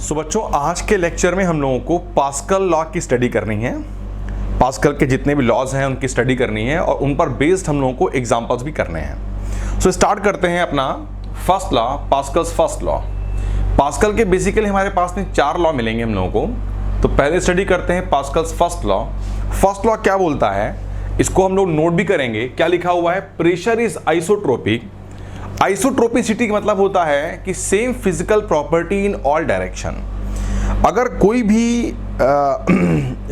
सो बच्चों, आज के लेक्चर में हम लोगों को पास्कल लॉ की स्टडी करनी है। पास्कल के जितने भी लॉज हैं उनकी स्टडी करनी है और उन पर बेस्ड हम लोगों को एग्जांपल्स भी करने हैं। सो स्टार्ट करते हैं अपना first law, Pascal's first law. Pascal के बेसिकली हमारे पास में 4 लॉ मिलेंगे हम लोगों को। तो पहले स्टडी करते हैं Pascal's first law. First law क्या बोलता है, इसको हम लोग नोट भी करेंगे। क्या लिखा हुआ है, प्रेशर इज आइसोट्रोपिक। आइसोट्रोपिसिटी का मतलब होता है कि same physical property in all direction. अगर कोई भी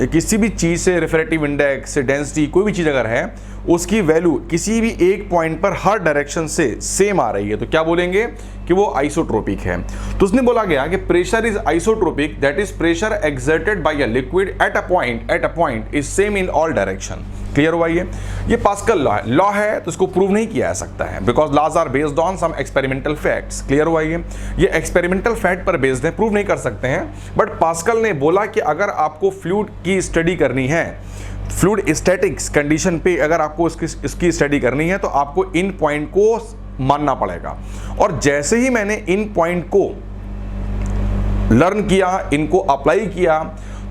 किसी भी चीज से रिफ्रैक्टिव इंडेक्स से डेंसिटी कोई भी चीज अगर है, उसकी वैल्यू किसी भी एक पॉइंट पर हर डायरेक्शन से सेम आ रही है तो क्या बोलेंगे कि वो आइसोट्रोपिक है। तो उसने बोला गया कि pressure is isotropic, that is pressure exerted by a liquid at a point is same in all direction. Clear हुआ ये पास्कल लॉ है तो इसको प्रूव नहीं किया जा सकता है, because laws are based on some experimental facts. Clear हुआ ये एक्सपेरिमेंटल फैक्ट पर बेस्ड है, प्रूव नहीं कर सकते हैं। बट पास्कल ने बोला कि अगर आपको फ्लूइड की स्टडी करनी है, फ्लूइड स्टैटिक्स कंडीशन पे अगर आपको इसकी स्टडी करनी है तो आपको इन पॉइंट को मानना पड़ेगा। और जैसे ही मैंने इन पॉइंट को लर्न किया, इनको अप्लाई किया,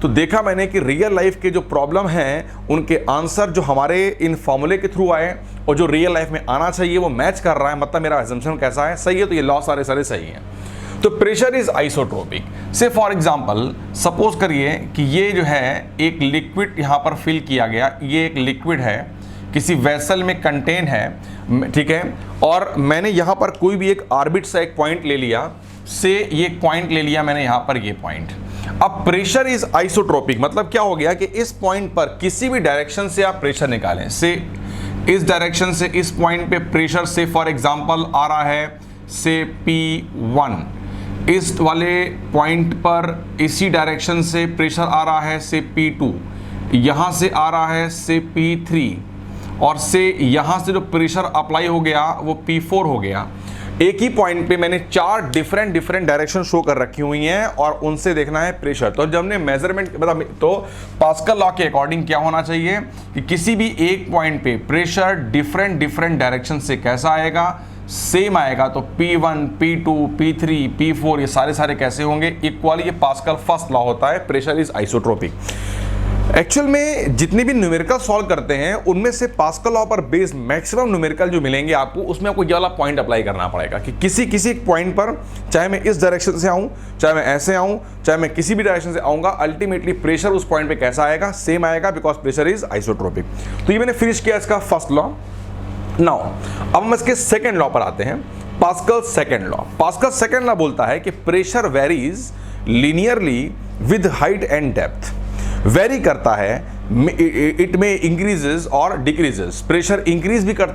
तो देखा मैंने कि रियल लाइफ के जो प्रॉब्लम हैं उनके आंसर जो हमारे इन फॉर्मूले के थ्रू आए और जो रियल लाइफ में आना चाहिए वो मैच कर रहा है। मतलब मेरा अजम्पशन कैसा है, सही है, तो ये लॉ सारे सही हैं। तो प्रेशर इज आइसोट्रोपिक। से फॉर एग्जांपल सपोज करिए कि ये जो है एक लिक्विड यहाँ पर फिल किया गया, ये एक लिक्विड है, किसी वेसल में कंटेन है, ठीक है, और मैंने यहाँ पर कोई भी एक आर्बिट सा एक पॉइंट ले लिया, से ये पॉइंट ले लिया मैंने यहाँ पर ये पॉइंट। अब प्रेशर इज आइसोट्रोपिक मतलब क्या हो गया कि इस पॉइंट पर किसी भी डायरेक्शन से आप प्रेशर निकालें, से इस डायरेक्शन से इस पॉइंट पे प्रेशर से फॉर एग्जांपल आ रहा है से P1, इस वाले पॉइंट पर इसी डायरेक्शन से प्रेशर आ रहा है से P2, यहाँ से आ रहा है से P3 और से यहाँ से जो प्रेशर अप्लाई हो गया वो P4 हो गया। एक ही पॉइंट पे मैंने 4 डिफरेंट डायरेक्शन शो कर रखी हुई हैं और उनसे देखना है प्रेशर। तो जब हमने मेजरमेंट मतलब तो पास्कल लॉ के अकॉर्डिंग क्या होना चाहिए कि किसी भी एक पॉइंट पे प्रेशर डिफरेंट डायरेक्शन से कैसा आएगा, सेम आएगा। तो P1, P2, P3, P4 ये सारे कैसे होंगे, इक्वली। ये पास्कल फर्स्ट लॉ होता है, प्रेशर इज आइसोट्रोपिक। एक्चुअल में जितने भी न्यूमेरिकल सॉल्व करते हैं उनमें से पास्कल लॉ पर बेस्ड मैक्सिमम न्यूमेरिकल जो मिलेंगे आपको, उसमें आपको ये वाला पॉइंट अप्लाई करना पड़ेगा कि किसी एक पॉइंट पर, चाहे मैं इस डायरेक्शन से आऊं, चाहे मैं ऐसे आऊं, चाहे मैं किसी भी डायरेक्शन से आऊंगा, अल्टीमेटली प्रेशर उस पॉइंट पे कैसा आएगा, सेम आएगा, बिकॉज प्रेशर इज आइसोट्रोपिक। तो ये मैंने फिनिश किया इसका फर्स्ट लॉ। नाउ अब हम इसके सेकेंड लॉ पर आते हैं, pascal second law. Pascal second law बोलता है कि pressure varies linearly with height and depth. Very करता है, इट में इंक्रीजेस और डिक्रीजेस। प्रेशर इंक्रीज भी कर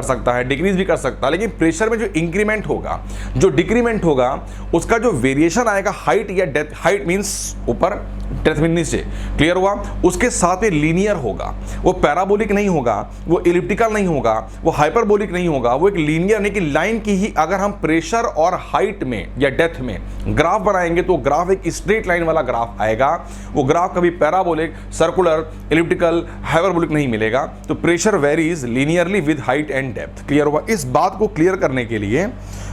सकता है, डिक्रीज भी कर सकता है, लेकिन प्रेशर में जो इंक्रीमेंट होगा, जो डिक्रीमेंट होगा, उसका जो वेरिएशन आएगा हाइट या डेप्थ, हाइट मींस ऊपर, डेप्थ मींस नीचे। क्लियर हुआ, उसके साथ में लीनियर होगा, वो पैराबोलिक नहीं होगा, वो इलिप्टिकल नहीं होगा, वो हाइपरबोलिक नहीं होगा, वो एक लीनियर यानी कि लाइन की ही। अगर हम प्रेशर और हाइट में या डेप्थ में ग्राफ बनाएंगे तो ग्राफ एक स्ट्रेट लाइन वाला ग्राफ आएगा। वो ग्राफ कभी पैराबोलिक, सर्कुलर, इलिप्टिकल, हाइपरबोलिक नहीं मिलेगा। तो pressure varies linearly with height and depth. Clear हुआ। इस बात को क्लियर करने के लिए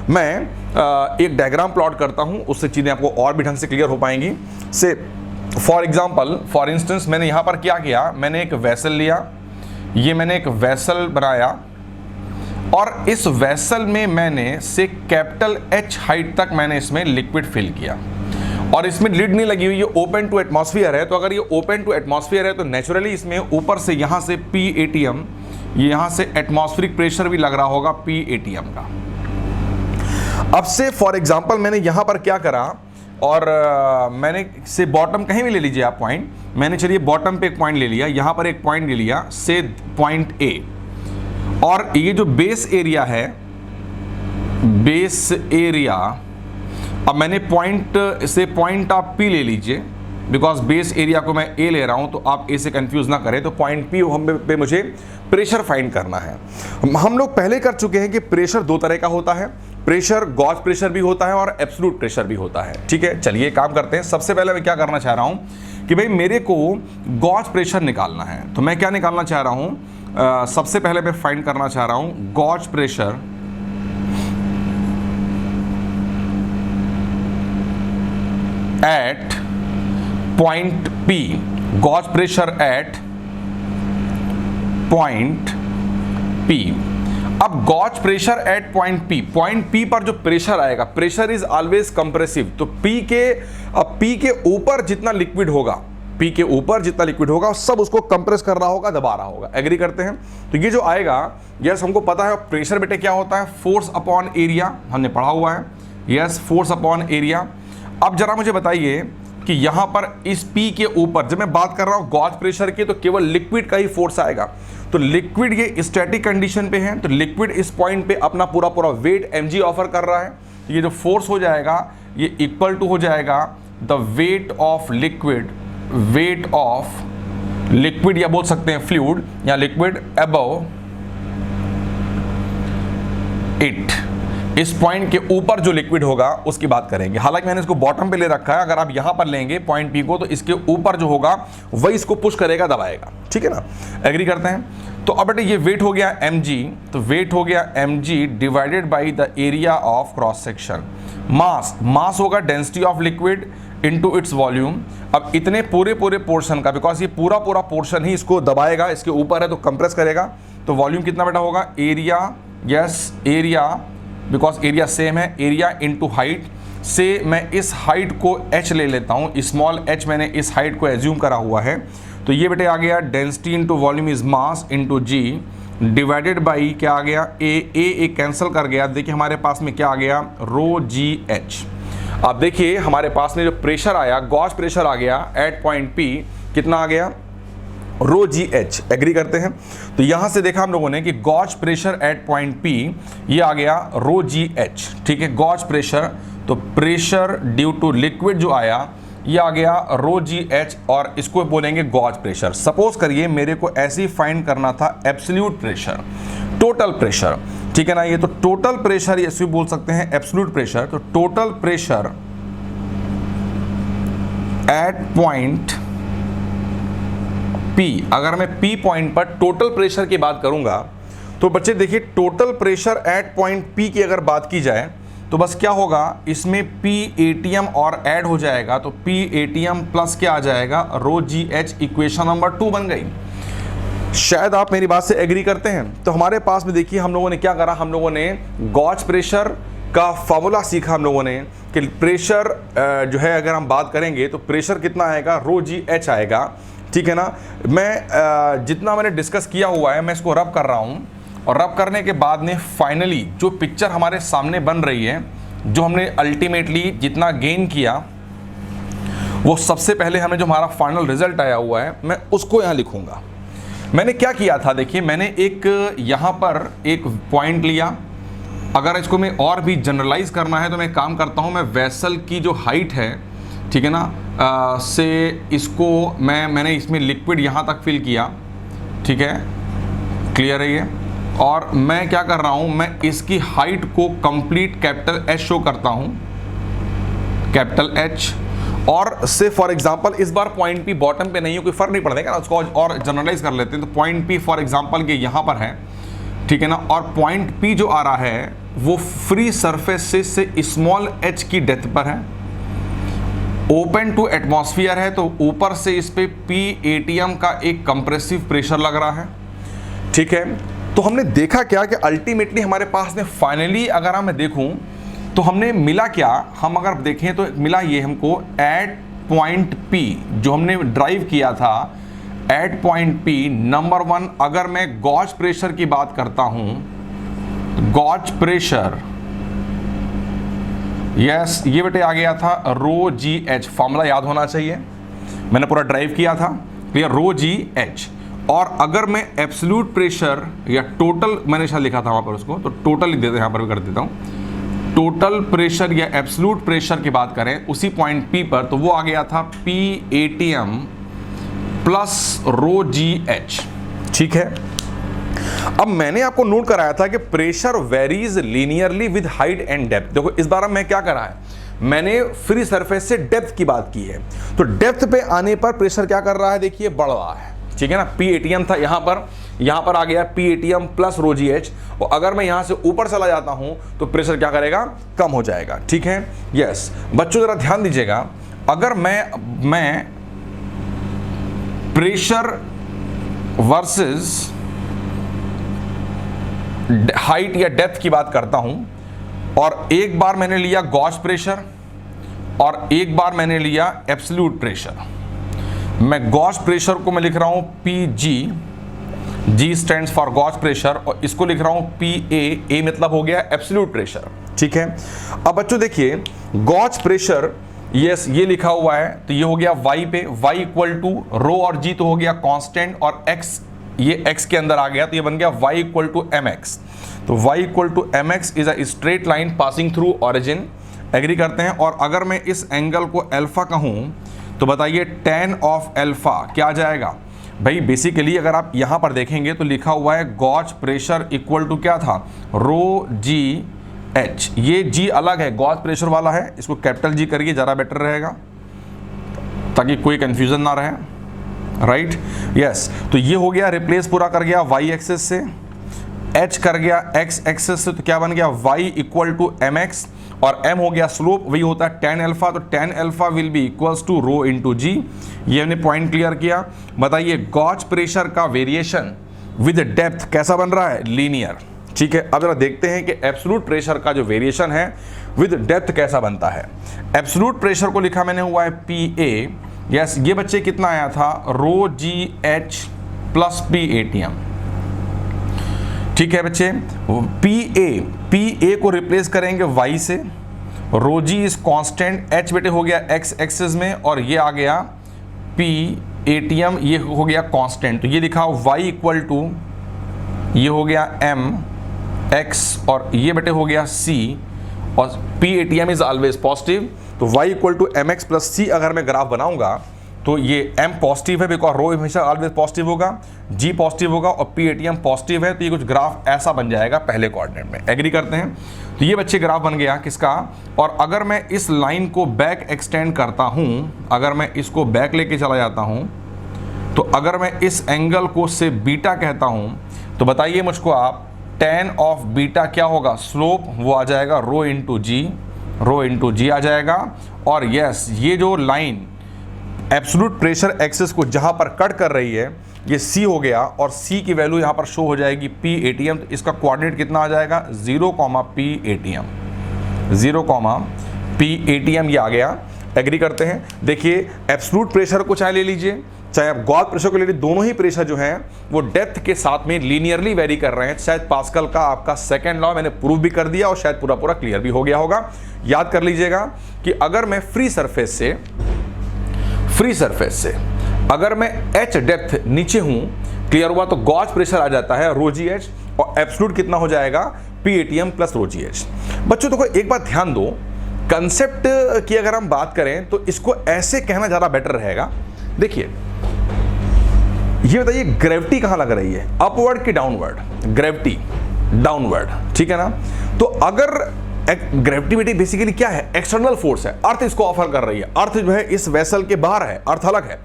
मैं एक डायग्राम प्लॉट करता हूं, उससे चीजें आपको और भी ढंग से क्लियर हो पाएंगी। से फॉर एग्जाम्पल, फॉर इंस्टेंस मैंने यहां पर क्या किया, मैंने एक वेसल लिया, ये मैंने एक वेसल बनाया और इस वेसल में मैंने से कैपिटल H हाइट तक मैंने इसमें लिक्विड फिल किया और इसमें लिड नहीं लगी हुई, ये ओपन टू एटमॉस्फेयर है। तो अगर ये ओपन टू एटमॉस्फेयर है तो नेचुरली इसमें ऊपर से यहाँ से P ATM, ये यहाँ से एटमॉस्फेरिक प्रेशर भी लग रहा होगा P ATM का। अब से फॉर एग्जांपल मैंने यहाँ पर क्या करा और मैंने से बॉटम कहीं भी ले लीजिए आप पॉइंट, मैंने चलिए बॉटम पे एक पॉइंट ले लिया, यहाँ पर एक पॉइंट ले लिया से पॉइंट A, और ये जो बेस एरिया है, बेस एरिया, अब मैंने पॉइंट से पॉइंट आप P ले लीजिए, बिकॉज बेस एरिया को मैं A ले रहा हूं, तो आप A से कंफ्यूज ना करें। तो पॉइंट P पे मुझे प्रेशर फाइंड करना है। हम लोग पहले कर चुके हैं कि प्रेशर 2 तरह का होता है, प्रेशर गॉज प्रेशर भी होता है और एब्सोल्यूट प्रेशर भी होता है। ठीक है, चलिए काम करते हैं। सबसे पहले मैं क्या करना चाह रहा हूं कि भाई मेरे को गॉज प्रेशर निकालना है। तो मैं क्या निकालना चाह रहा हूं, सबसे पहले मैं फाइंड करना चाह रहा हूं gauge pressure at point P, gauge pressure at point P। अब gauge pressure at point P पर जो प्रेशर आएगा, प्रेशर इज ऑलवेज कंप्रेसिव, तो P के ऊपर जितना लिक्विड होगा, P के ऊपर जितना लिक्विड होगा सब उसको कंप्रेस कर रहा होगा, दबा रहा होगा। एग्री करते हैं? तो ये जो आएगा, यस हमको पता है प्रेशर बेटे क्या होता है, फोर्स अपॉन एरिया, हमने पढ़ा हुआ है, यस फोर्स अपॉन एरिया। अब जरा मुझे बताइए कि यहां पर इस P के ऊपर जब मैं बात कर रहा हूं गॉज प्रेशर की, तो केवल लिक्विड का ही फोर्स आएगा। तो लिक्विड ये स्टैटिक कंडीशन पे है, तो लिक्विड इस पॉइंट पे अपना पूरा वेट mg ऑफर कर रहा है। तो ये जो फोर्स हो जाएगा ये इक्वल टू हो जाएगा द वेट ऑफ लिक्विड या बोल सकते हैं फ्लूइड या लिक्विड अबव इट। इस पॉइंट के ऊपर जो लिक्विड होगा उसकी बात करेंगे। हालांकि मैंने इसको बॉटम पे ले रखा है, अगर आप यहां पर लेंगे पॉइंट P को तो इसके ऊपर जो होगा वही इसको पुश करेगा, दबाएगा। ठीक है ना? एग्री करते हैं? तो अब बेटे ये वेट हो गया mg, तो वेट हो गया mg divided by the area of cross section. Mass होगा density of liquid into its volume. अब इतने पूरे पोर्शन का, बिकॉज ये पूरा पोर्शन ही इसको दबाएगा, इसके ऊपर है तो कंप्रेस करेगा, तो वॉल्यूम कितना बेटा होगा, area, yes area, because area same है, एरिया इनटू हाइट से मैं इस हाइट को h ले लेता हूँ, स्मॉल h मैंने इस हाइट को एज्यूम करा हुआ है। तो ये बेटे आ गया density into volume is mass into g divided by क्या आ गया, a कैंसिल कर गया। देखिए हमारे पास में क्या आ गया, रो जी एच। अब देखिए हमारे पास में जो प्रेशर आया, गॉज प्रेशर आ गया एट पॉइंट P, कितना आ गया, रो जी एच। एग्री करते हैं? तो यहां से देखा हम लोगों ने कि gauge pressure at point P ये आ गया रो जी एच। ठीक है, गॉज प्रेशर, तो प्रेशर ड्यू टू लिक्विड जो आया ये आ गया रो जी एच, और इसको बोलेंगे गॉज प्रेशर। सपोज करिए मेरे को ऐसे ही फाइंड करना था एब्सोल्यूट प्रेशर, टोटल प्रेशर। ठीक है ना? ये तो टोटल प्रेशर ऐसे भी बोल सकते हैं एब्सोल्यूट प्रेशर। तो total pressure at point P, अगर मैं P पॉइंट पर टोटल प्रेशर की बात करूंगा तो बच्चे देखिए total pressure at point P की अगर बात की जाए तो बस क्या होगा, इसमें P ATM और ऐड हो जाएगा, तो P ATM प्लस क्या आ जाएगा, रो जी एच। इक्वेशन नंबर 2 बन गई। शायद आप मेरी बात से एग्री करते हैं। तो हमारे पास में देखिए हम लोगों ने क्या करा, हम लोगों ने गॉज प्रेशर का फॉर्मूला सीखा हम लोगों ने कि प्रेशर जो है अगर हम बात करेंगे तो प्रेशर कितना आएगा, रो जी एच आएगा। ठीक है ना? मैं जितना मैंने डिस्कस किया हुआ है मैं इसको रब कर रहा हूँ, और रब करने के बाद में फाइनली जो पिक्चर हमारे सामने बन रही है, जो हमने अल्टीमेटली जितना गेन किया, वो सबसे पहले हमें जो हमारा फाइनल रिजल्ट आया हुआ है मैं उसको यहाँ लिखूंगा। मैंने क्या किया था, देखिए मैंने एक यहाँ पर एक पॉइंट लिया। अगर इसको मैं और भी जनरलाइज करना है तो मैं काम करता हूँ, मैं वेसल की जो हाइट है, ठीक है ना, से इसको मैंने इसमें लिक्विड यहाँ तक फिल किया। ठीक है, क्लियर है ये? और मैं क्या कर रहा हूँ, मैं इसकी हाइट को कंप्लीट कैपिटल H शो करता हूँ, कैपिटल H। और से फॉर एग्जांपल इस बार पॉइंट P बॉटम पे नहीं है, कोई फर्क नहीं पड़ेगा ना, उसको और जनरलाइज कर लेते हैं। तो पॉइंट P फॉर एग्जांपल के यहाँ पर है, ठीक है ना, और पॉइंट P जो आ रहा है वो फ्री सरफेस से स्मॉल h की डेप्थ पर है, ओपन टू एटमॉस्फेयर है, तो ऊपर से इस पे P ATM का एक कंप्रेसिव प्रेशर लग रहा है। ठीक है, तो हमने देखा क्या कि अल्टीमेटली हमारे पास में फाइनली अगर मैं देखूं तो हमने मिला क्या, हम अगर देखें तो मिला ये हमको एट पॉइंट P जो हमने ड्राइव किया था एट पॉइंट P। नंबर 1 अगर मैं गॉज प्रेशर की बात करता हूं, गॉज प्रेशर, यस ये बेटे आ गया था रो जी एच, फॉर्मूला याद होना चाहिए, मैंने पूरा ड्राइव किया था, क्लियर, रो जी एच। और अगर मैं एब्सोल्यूट प्रेशर या टोटल, मैंने शायद लिखा था वहाँ पर उसको, तो टोटल लिख देते हैं, यहाँ पर भी कर देता हूँ, टोटल प्रेशर या एब्सोल्यूट प्रेशर की बात करें उसी पॉइंट P पर, तो वो आ गया था P ATM plus rho g h. ठीक है, अब मैंने आपको नोट कराया था कि pressure varies linearly with height and depth. देखो इस बार मैं क्या करा है, मैंने फ्री सरफेस से डेप्थ की बात की है, तो डेप्थ पे आने पर प्रेशर क्या कर रहा है, देखिए बढ़ रहा है। ठीक है ना, P ATM था यहाँ पर आ गया P ATM plus rho g H, और अगर मैं यहाँ से ऊपर चला जाता हूँ तो प्रेशर क्या करेगा, कम हो जाएगा। ठीक है, यस बच्चों जरा ध्यान दीजिएगा, अगर मैं प्रेशर वर्सेस हाइट या डेप्थ की बात करता हूं, और एक बार मैंने लिया गॉज प्रेशर और एक बार मैंने लिया एब्सोल्यूट प्रेशर। मैं गॉज प्रेशर को मैं लिख रहा हूं PG, G stands for gauge pressure, और इसको लिख रहा हूं PA, A मतलब हो गया एब्सोल्यूट प्रेशर। ठीक है, अब बच्चों देखिए गॉज प्रेशर, यस ये लिखा हुआ है तो ये हो गया Y पे, Y इक्वल टू रो और G तो हो गया कांस्टेंट, और X ये X के अंदर आ गया तो ये बन गया Y इक्वल टू MX। तो Y equal to MX is a straight line passing through origin. Agree करते हैं। और अगर मैं इस एंगल को अल्फा कहूं तो बताइए tan ऑफ अल्फा क्या आ जाएगा भाई। बेसिकली अगर आप यहां पर देखेंगे तो लिखा हुआ है गॉज प्रेशर इक्वल टू क्या था, रो जी एच। ये G अलग है, गॉज प्रेशर वाला है, इसको कैपिटल G करिए ज़्यादा बेटर रहेगा ताकि कोई कंफ्यूजन ना रहे, राइट। यस, तो ये हो गया रिप्लेस पूरा कर गया y एक्सेस से, h कर गया x एक्सेस से, तो क्या बन गया y इक्वल टू mx, और m हो गया स्लोप, वही होता है tan अल्फा, तो tan alpha will be equals to rho into g. ये हमने पॉइंट क्लियर किया। बताइए गॉज प्रेशर का वेरिएशन विद डेप्थ कैसा बन रहा है, लीनियर। ठीक है, अब जरा देखते हैं कि एब्सोल्यूट प्रेशर का जो वेरिएशन है विद डेप्थ कैसा बनता है। एब्सोल्यूट प्रेशर को लिखा मैंने हुआ है PA। यस, ये बच्चे कितना आया था, रो जी एच प्लस PATM। ठीक है बच्चे, PA को रिप्लेस करेंगे Y से, रो जी इज कांस्टेंट, H बेटे हो गया X एक्सिस में, और ये आ गया PATM, ये हो गया कांस्टेंट। तो ये लिखा Y इक्वल टू, ये हो गया M X, और ये बेटे हो गया C, और PATM इज ऑलवेज पॉजिटिव। तो y equal to MX plus C अगर मैं ग्राफ बनाऊंगा तो ये M पॉजिटिव है बिकॉज रो हमेशा ऑलवेज पॉजिटिव होगा, G पॉजिटिव होगा और PATM पॉजिटिव है, तो ये कुछ ग्राफ ऐसा बन जाएगा पहले कोऑर्डिनेट में। एग्री करते हैं। तो ये बच्चे ग्राफ बन गया किसका। और अगर मैं इस लाइन को बैक एक्सटेंड करता हूं, अगर मैं इसको बैक लेके चला जाता हूं, तो अगर मैं इस एंगल को से बीटा कहता हूं, तो बताइए मुझको आप tan ऑफ बीटा क्या होगा, स्लोप वो आ जाएगा रो इंटू जी आ जाएगा। और यस, ये जो लाइन एब्सोल्यूट प्रेशर एक्सिस को जहां पर कट कर रही है ये C हो गया, और C की वैल्यू यहां पर शो हो जाएगी PATM। तो इसका कोऑर्डिनेट कितना आ जाएगा, 0, PATM ये आ गया। एग्री करते हैं। देखिए एब्सोल्यूट प्रेशर को चाहे ले लीजिए चाहे आप गॉज प्रेशर को ले लीजिए, दोनों ही प्रेशर जो हैं वो डेप्थ के साथ में लीनियरली वेरी कर रहे हैं। शायद पास्कल का आपका सेकंड लॉ मैंने प्रूव भी कर दिया और शायद पूरा क्लियर भी हो गया होगा। याद कर लीजिएगा कि अगर मैं फ्री सरफेस से अगर मैं H डेप्थ नीचे हूं, क्लियर हुआ, तो गॉज प्रेशर आ जाता है रो जी एच, और एब्सोल्यूट कितना हो जाएगा PATM plus rho g H. बच्चों तो एक बात ध्यान दो, कंसेप्ट की अगर हम बात करें तो इसको ऐसे कहना ज्यादा बेटर रहेगा। देखिए ये बताइए ग्रेविटी कहां लग रही है, अपवर्ड कि डाउनवर्ड, ग्रेविटी डाउनवर्ड, ठीक है ना। तो अगर ग्रेविटी बेसिकली क्या है, एक्सटर्नल फोर्स है, अर्थ इसको ऑफर कर रही है, अर्थ जो है इस वेसल के बाहर है, अर्थ अलग है।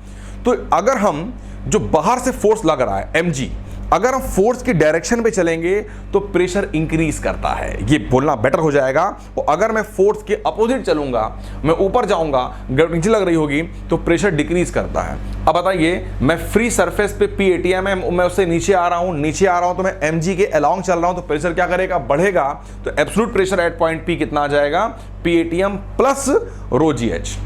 तो अगर हम जो बाहर से फोर्स लग रहा है mg, अगर हम फोर्स की डायरेक्शन पे चलेंगे तो प्रेशर इंक्रीज करता है, ये बोलना बेटर हो जाएगा। और अगर मैं फोर्स के अपोजिट चलूंगा, मैं ऊपर जाऊंगा, ग्रेविटी नीचे लग रही होगी, तो प्रेशर डिक्रीज करता है। अब बताइए मैं फ्री सरफेस पे PATM है, मैं उससे नीचे आ रहा हूं तो मैं mg के अलोंग चल रहा हूं, तो प्रेशर क्या करेगा, बढ़ेगा। तो absolute pressure at point P कितना आ जाएगा, PATM plus rho g h.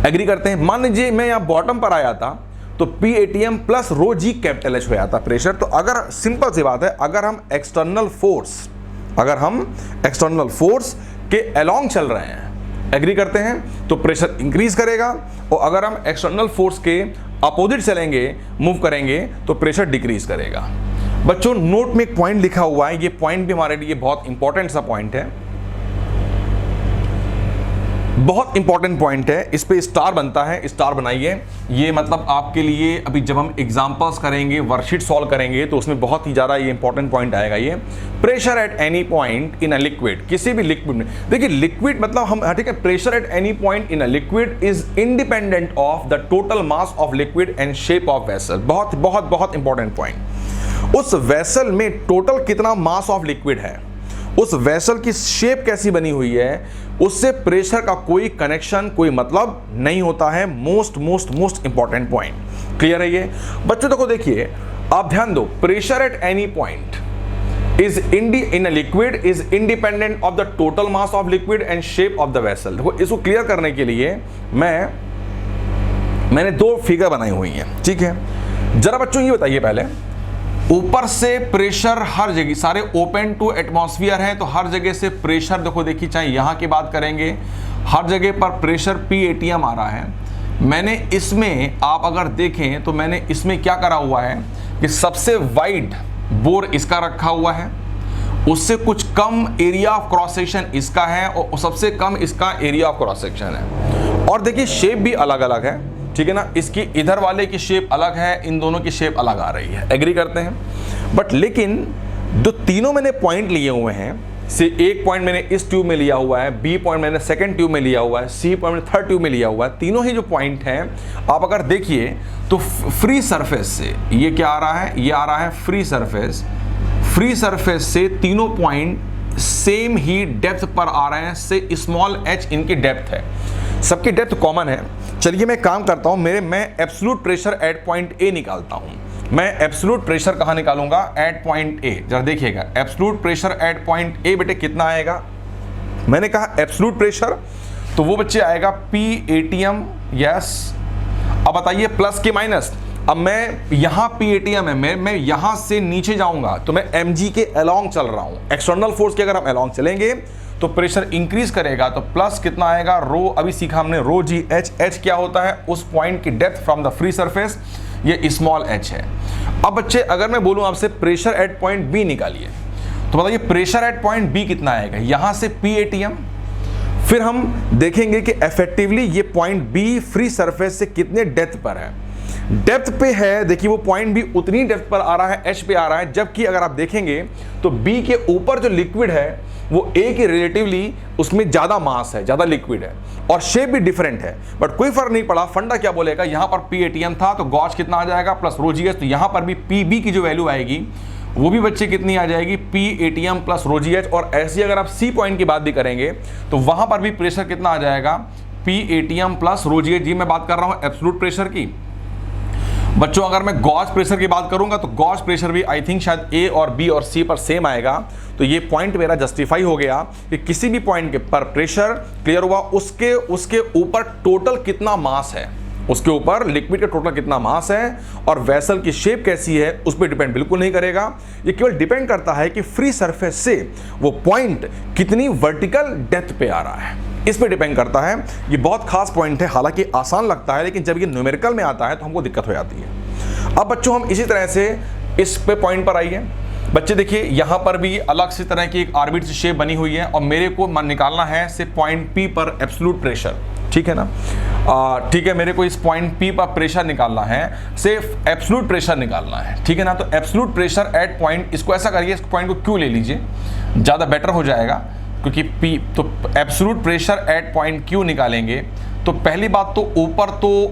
Agree करते हैं। मान लीजिए मैं यहां बॉटम पर आया था तो PATM plus rho g capital H हो जाता प्रेशर। तो अगर सिंपल सी बात है, अगर हम एक्सटर्नल फोर्स के अलोंग चल रहे हैं, एग्री करते हैं, तो प्रेशर इंक्रीज करेगा। और अगर हम एक्सटर्नल फोर्स के अपोजिट चलेंगे, मूव करेंगे, तो प्रेशर डिक्रीज करेगा। बच्चों नोट में एक पॉइंट लिखा हुआ है, ये पॉइंट भी हमारे लिए बहुत इंपॉर्टेंट सा पॉइंट है, बहुत इंपॉर्टेंट पॉइंट है, इस पे स्टार बनता है, स्टार बनाइए। ये मतलब आपके लिए अभी जब हम एग्जांपल्स करेंगे, वर्कशीट सॉल्व करेंगे, तो उसमें बहुत ही ज़्यादा ये इंपॉर्टेंट पॉइंट आएगा। ये pressure at any point in a liquid, किसी भी लिक्विड में, देखिए लिक्विड मतलब हम, ठीक है, pressure at any point in a liquid is independent of the total mass of liquid and shape of vessel. बहुत बहुत बहुत इंपॉर्टेंट पॉइंट। उस वेसल में टोटल कितना मास ऑफ लिक्विड है उस वेसल की शेप कैसी बनी हुई है, उससे प्रेशर का कोई कनेक्शन, कोई मतलब नहीं होता है। Most most most important point. Clear है ये बच्चों? देखो देखिए, आप ध्यान दो, pressure at any point is in a liquid is independent of the total mass of liquid and shape of the vessel। देखो इसको क्लियर करने के लिए मैंने दो फिगर बनाई हुई हैं, ठीक है। जरा बच्चों ये बताइए पहले, ऊपर से प्रेशर हर जगह, सारे ओपन टू एटमॉस्फेयर हैं, तो हर जगह से प्रेशर देखो, देखिए चाहे यहां की बात करेंगे, हर जगह पर प्रेशर PATM आ रहा है। मैंने इसमें आप अगर देखें तो मैंने इसमें क्या करा हुआ है कि सबसे वाइड बोर इसका रखा हुआ है, उससे कुछ कम एरिया ऑफ क्रॉस सेक्शन इसका है, और सबसे कम इसका एरिया ऑफ क्रॉस सेक्शन है। और देखिए शेप भी अलग अलग है, ठीक है ना। इसकी इधर वाले की शेप अलग है, इन दोनों की शेप अलग आ रही है, एग्री करते हैं। बट लेकिन जो तीनों मैंने पॉइंट लिए हुए हैं, से एक पॉइंट मैंने इस ट्यूब में लिया हुआ है, बी पॉइंट मैंने सेकंड ट्यूब में लिया हुआ है, सी पॉइंट मैंने थर्ड ट्यूब में लिया हुआ है। तीनों ही जो पॉइंट हैं आप अगर देखिए तो फ्री सरफेस से ये क्या आ रहा है, ये आ रहा है फ्री सरफेस। फ्री सरफेस से तीनों पॉइंट सेम ही डेप्थ पर आ रहे हैं, से स्मॉल h इनकी डेप्थ है, सबकी डेप्थ कॉमन है। चलिए मैं काम करता हूं, मैं absolute pressure at point A निकालता हूं। मैं एब्सोल्यूट प्रेशर कहां निकालूंगा? At point A। जरा देखिएगा, absolute pressure at point A बेटे कितना आएगा? मैंने कहा एब्सोल्यूट प्रेशर, तो वो बच्चे आएगा PATM। यस, अब बताइए प्लस के माइनस। अब मैं यहां PATM है, मैं यहां से नीचे जाऊंगा तो मैं mg के अलोंग चल रहा हूं। एक्सटर्नल फोर्स के अगर हम अलोंग चलेंगे तो प्रेशर इंक्रीज करेगा, तो प्लस कितना आएगा? रो, अभी सीखा हमने रो जी एच। एच क्या होता है? उस पॉइंट की depth from the free surface, ये स्मॉल h है। अब बच्चे अगर मैं बोलूं आपसे प्रेशर एट पॉइंट B निकालिए, तो बताइए प्रेशर एट पॉइंट B कितना आएगा? यहां से PATM, फिर हम देखेंगे कि इफेक्टिवली ये पॉइंट B फ्री सरफेस से कितने डेप्थ पर है। डेप्थ पे है, देखिए वो पॉइंट भी उतनी डेप्थ पर आ रहा है, H पे आ रहा है, जबकि अगर आप देखेंगे तो B के ऊपर जो लिक्विड है वो A के रिलेटिवली उसमें ज्यादा मास है, ज्यादा लिक्विड है, और शेप भी डिफरेंट है। बट कोई फर्क नहीं पड़ा, फंडा क्या बोलेगा, यहां पर PATM था तो गॉज कितना आ जाएगा? प्लस रो GH। तो यहां पर भी PB की जो वैल्यू आएगी वो भी बच्चे कितनी आ जाएगी? PATM प्लस रो GH। और ऐसी अगर आप C पॉइंट की बात भी करेंगे तो वहां पर भी प्रेशर कितना आ जाएगा? PATM प्लस रो GH। जी मैं बात कर रहा हूं एब्सोल्यूट प्रेशर की। बच्चों अगर मैं गॉज प्रेशर की बात करूंगा तो गॉज प्रेशर भी आई थिंक शायद A और B और C पर सेम आएगा। तो ये पॉइंट मेरा जस्टिफाई हो गया कि किसी भी पॉइंट के पर प्रेशर क्लियर हुआ, उसके ऊपर टोटल कितना मास है, उसके ऊपर लिक्विड का टोटल कितना मास है और वेसल की शेप कैसी है उस पर डिपेंड बिल्कुल नहीं करेगा। ये केवल डिपेंड करता है कि फ्री सरफेस से वो पॉइंट कितनी वर्टिकल डेप्थ पे आ रहा है, इस पे डिपेंड करता है। ये बहुत खास पॉइंट है, हालांकि आसान लगता है, लेकिन जब ये न्यूमेरिकल में आता है तो हमको दिक्कत हो जाती है। अब बच्चों हम इसी तरह से इस पे पॉइंट पर आइए। बच्चे देखिए यहां पर भी अलग सी तरह की एक आर्बिट सी शेप बनी हुई है और मेरे को निकालना है से पॉइंट P पर एब्सोल्यूट प्रेशर, ठीक है ना। ठीक है, मेरे को इस पॉइंट P पर प्रेशर निकालना है, सिर्फ एब्सोल्यूट प्रेशर निकालना है, ठीक है ना। तो एब्सोल्यूट प्रेशर एट पॉइंट, इसको ऐसा करिए, इस पॉइंट को Q ले लीजिए, ज़्यादा बेटर हो जाएगा, क्योंकि P तो absolute pressure at point Q निकालेंगे तो पहली बात तो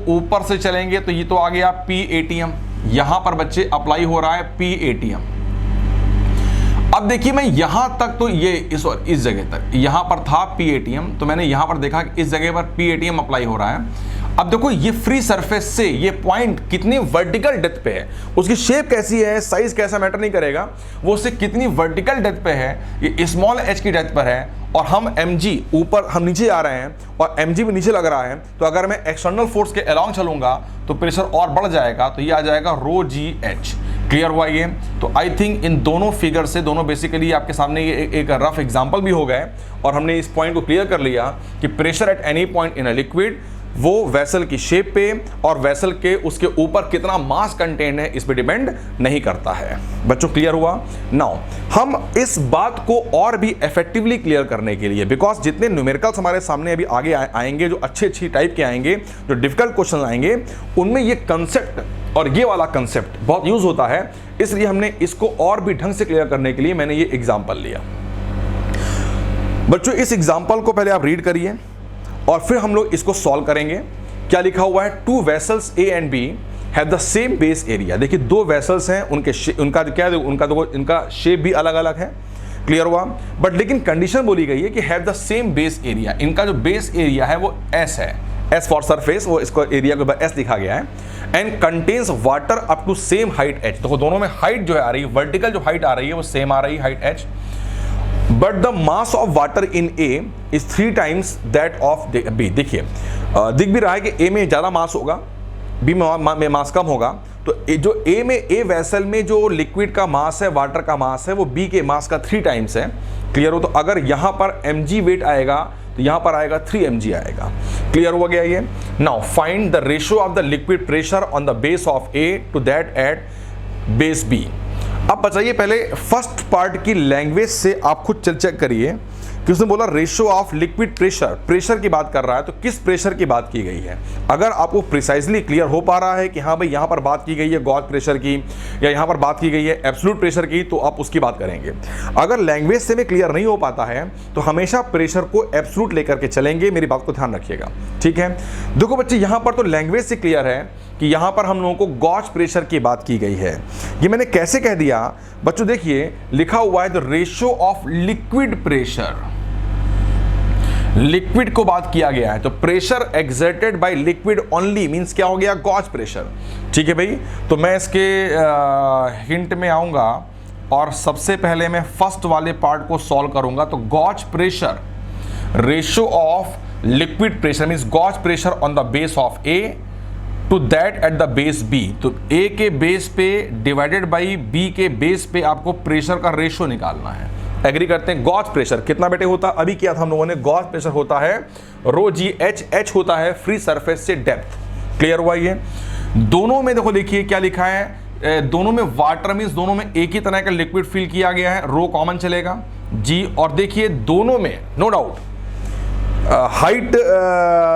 ऊपर से चलेंगे तो ये तो आ गया PATM। यहां पर बच्चे अप्लाई हो रहा है PATM। अब देखिए मैं यहां तक तो ये इस जगह तक यहां पर था PATM, तो मैंने यहां पर देखा कि इस जगह पर PATM अप्लाई हो रहा है। अब देखो ये फ्री सरफेस से ये पॉइंट कितनी वर्टिकल डेप्थ पे है, उसकी शेप कैसी है, साइज कैसा मैटर नहीं करेगा, वो उससे कितनी वर्टिकल डेप्थ पे है, ये स्मॉल h की डेप्थ पर है और हम mg ऊपर, हम नीचे आ रहे हैं और mg भी नीचे लग रहा है। तो अगर मैं एक्सटर्नल फोर्स के अलोंग चलूंगा तो प्रेशर और बढ़ जाएगा, तो ये आ जाएगा रो GH। क्लियर हुआ ये? तो आई थिंक इन दोनों फिगर से, दोनों बेसिकली आपके सामने ये एक रफ एग्जांपल भी हो गए और हमने इस पॉइंट को क्लियर कर लिया कि pressure at any point in a liquid वो वेसल की शेप पे और वेसल के उसके ऊपर कितना मास कंटेंट है इस पे डिपेंड नहीं करता है। बच्चों क्लियर हुआ? नाउ हम इस बात को और भी इफेक्टिवली क्लियर करने के लिए, बिकॉज जितने न्यूमेरिकल्स हमारे सामने अभी आगे आएंगे, जो अच्छी टाइप के आएंगे, जो डिफिकल्ट क्वेश्चन आएंगे, उनमें ये कंसेप्ट और ये वाला कंसेप्ट बहुत यूज होता है, इसलिए हमने इसको और भी ढंग से क्लियर करने के लिए मैंने ये एग्जाम्पल लिया। बच्चों इस एग्जाम्पल को पहले आप रीड करिए और फिर हम लोग इसको सॉल्व करेंगे। क्या लिखा हुआ है? Two vessels A and B have the same base area. देखिए दो वेसल्स हैं, उनका जो क्या है, इनका शेप भी अलग अलग है, क्लियर हुआ। बट लेकिन कंडीशन बोली गई है कि have the same base area, इनका जो बेस एरिया है वो एस है, एस फॉर सरफेस, वो इसको एरिया के बाद एस लिखा गया है, and contains water up to same height h. देखो दोनों में हाइट जो है आ रही है, वर्टिकल जो हाइट आ रही है वो सेम आ रही है, height h. But the mass of water in A is 3 times that of B. देखिए दिख भी रहा है कि ए में ज़्यादा मास होगा, बी में मास कम होगा। तो जो ए में, ए वेसल में जो लिक्विड का मास है, वाटर का मास है, वो बी के मास का 3 times है। क्लियर हो? तो अगर यहाँ पर mg वेट आएगा तो यहाँ पर आएगा 3 mg आएगा। क्लियर हो गया ये? Now find the ratio of the liquid pressure on the base of A to that at base B. अब बताइए पहले फर्स्ट पार्ट की लैंग्वेज से आप खुद चेक करिए कि उसने बोला ratio of liquid pressure, pressure की बात कर रहा है, तो किस प्रेशर की बात की गई है। अगर आपको प्रिसाइजली क्लियर हो पा रहा है कि हाँ भाई यहाँ पर बात की गई है गॉज प्रेशर की, या यहाँ पर बात की गई है एब्सोल्यूट प्रेशर की, तो आप उसकी बात करेंगे। अगर लैंग्वेज से में क्लियर नहीं हो पाता है तो हमेशा प्रेशर को एब्सोल्यूट लेकर के चलेंगे, मेरी बात को ध्यान रखिएगा, ठीक है। देखो बच्चे यहाँ पर तो लैंग्वेज से क्लियर है कि यहाँ पर हम लोगों को गॉज प्रेशर की बात की गई है। ये मैंने कैसे कह दिया बच्चों, देखिए लिखा हुआ है the ratio of liquid pressure, liquid को बात किया गया है, तो pressure exerted by liquid only means क्या हो गया, गॉज प्रेशर। ठीक है भाई, तो मैं इसके हिंट में आऊंगा और सबसे पहले मैं फर्स्ट वाले पार्ट को सॉल्व करूंगा। तो gauge pressure, ratio of liquid pressure means gauge pressure on the base of A to that at the base B. तो ए के बेस पे डिवाइडेड बाई बी के बेस पे आपको प्रेशर का रेशियो निकालना है। एग्री करते हैं? गॉज प्रेशर कितना बेटे होता, अभी किया था हम लोगों ने, गॉज प्रेशर होता है रो जी एच, एच होता है फ्री सरफेस से डेप्थ। क्लियर हुआ ये? दोनों में देखो देखिए क्या लिखा है, दोनों में वाटर मींस दोनों में एक ही तरह का लिक्विड फिल किया गया है, रो कॉमन चलेगा जी। और देखिए दोनों में नो डाउट हाइट,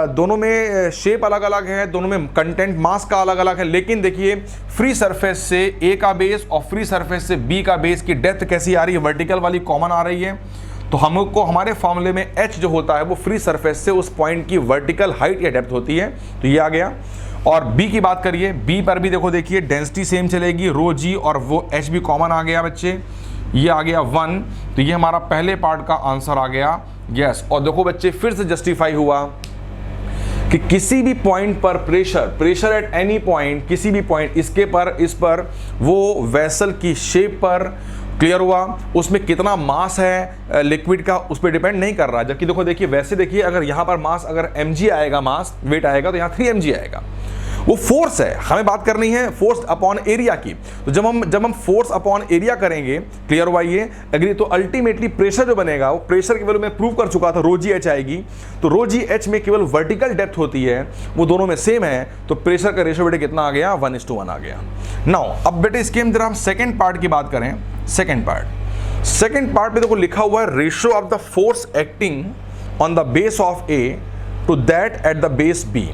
दोनों में शेप अलग अलग है, दोनों में कंटेंट मास का अलग अलग है, लेकिन देखिए फ्री सरफेस से ए का बेस और फ्री सरफेस से बी का बेस की डेप्थ कैसी आ रही है, वर्टिकल वाली कॉमन आ रही है। तो हमको हमारे फॉर्मूले में एच जो होता है वो फ्री सरफेस से उस पॉइंट की वर्टिकल हाइट या डेप्थ होती है, तो ये आ गया। और बी की बात करिए, बी पर भी देखो देखिए डेंसिटी सेम चलेगी, रो जी और वो एच भी कॉमन आ गया बच्चे, ये आ गया 1। तो ये हमारा पहले पार्ट का आंसर आ गया, यस। और देखो बच्चे फिर से जस्टिफाई हुआ कि किसी भी पॉइंट पर pressure, pressure at any point, किसी भी पॉइंट, इसके पर, इस पर, वो वेसल की शेप पर, क्लियर हुआ, उसमें कितना मास है लिक्विड का उस पर डिपेंड नहीं कर रहा। जबकि देखो देखिए वैसे देखिए अगर यहाँ पर मास, अगर mg आएगा, मास वेट आएगा, तो यहाँ 3 mg आएगा। वो फोर्स है, हमें बात करनी है फोर्स अपॉन एरिया की। तो जब हम फोर्स अपॉन एरिया करेंगे, क्लियर हुआ ये, एग्री, तो अल्टीमेटली प्रेशर जो बनेगा वो प्रेशर की वैल्यू में प्रूव कर चुका था, रो जी एच आएगी। तो रो जी एच में केवल वर्टिकल डेप्थ होती है, वो दोनों में सेम है, तो प्रेशर का रेशियो बेटे कितना आ गया, 1:1 आ गया। नाउ अब बेटे इसके अंदर हम सेकेंड पार्ट की बात करें। सेकेंड पार्ट में देखो लिखा हुआ है ratio of the force acting on the base of A to that at the base B.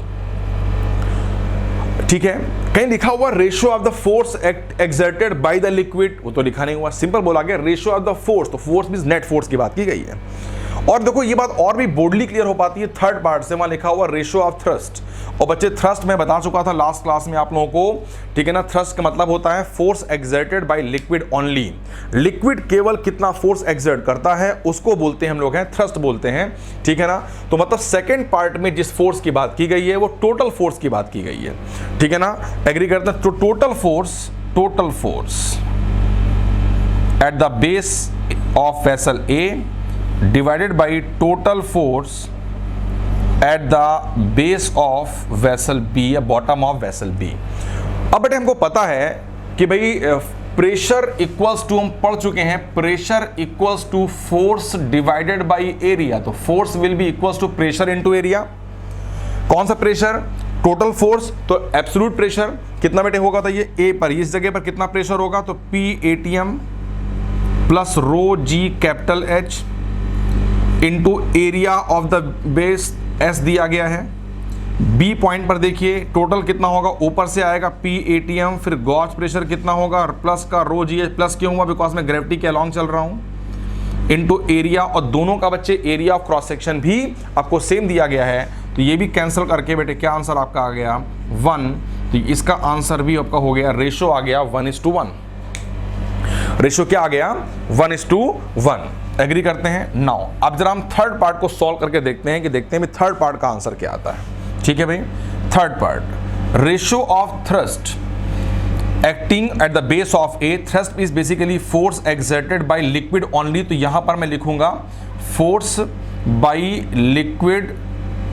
ठीक है, कहीं लिखा हुआ ratio of the force exerted by the liquid, वो तो लिखा नहीं हुआ, सिंपल बोला गया रेशियो ऑफ द फोर्स। तो फोर्स मींस नेट फोर्स की बात की गई है। और देखो ये बात और भी बोल्डली क्लियर हो पाती है थर्ड पार्ट से, वहां लिखा हुआ रेशियो ऑफ थ्रस्ट। और बच्चे थ्रस्ट मैं बता चुका था लास्ट क्लास में आप लोगों को, ठीक है ना। थ्रस्ट का मतलब होता है force exerted by liquid only. Liquid केवल कितना फोर्स एक्सर्ट करता है उसको बोलते हैं हम लोग हैं थ्रस्ट बोलते हैं, ठीक है ना। तो मतलब सेकेंड पार्ट में जिस फोर्स की बात की गई है वो टोटल फोर्स की बात की गई है, ठीक है ना। एग्री करते हैं? तो total force at the base of vessel A divided by total force at the base of vessel B या बॉटम ऑफ वेसल बी। अब बेटे हमको पता है कि भाई प्रेशर इक्वल्स टू, हम पढ़ चुके हैं, pressure equals to force divided by area. तो force will be equals to pressure into area. कौन सा प्रेशर? Total force. तो एब्सोल्यूट प्रेशर कितना बेटे होगा, तो ये ए पर, इस जगह पर कितना प्रेशर होगा, तो P ATM plus rho g capital H into area of the base S दिया गया है। बी पॉइंट पर देखिए टोटल कितना होगा, ऊपर से आएगा P ATM, फिर गॉज प्रेशर कितना होगा, और प्लस का रो जी एच, प्लस क्यों हुआ, बिकॉज मैं ग्रेविटी के अलॉन्ग चल रहा हूँ, इंटू एरिया। और दोनों का बच्चे एरिया ऑफ क्रॉस सेक्शन भी आपको सेम दिया गया है, तो ये भी कैंसिल करके बेटे क्या आंसर आपका आ गया, 1। तो इसका आंसर भी आपका हो गया, रेशो आ गया 1:1। रेशियो क्या आ गया 1:1। एग्री करते हैं। नाउ अब जरा हम थर्ड पार्ट को सॉल्व करके देखते हैं कि थर्ड पार्ट का आंसर क्या आता है। ठीक है भाई, third part, ratio of thrust acting at the base of A. Thrust is basically force exerted by liquid only. तो यहां पर मैं लिखूंगा force by liquid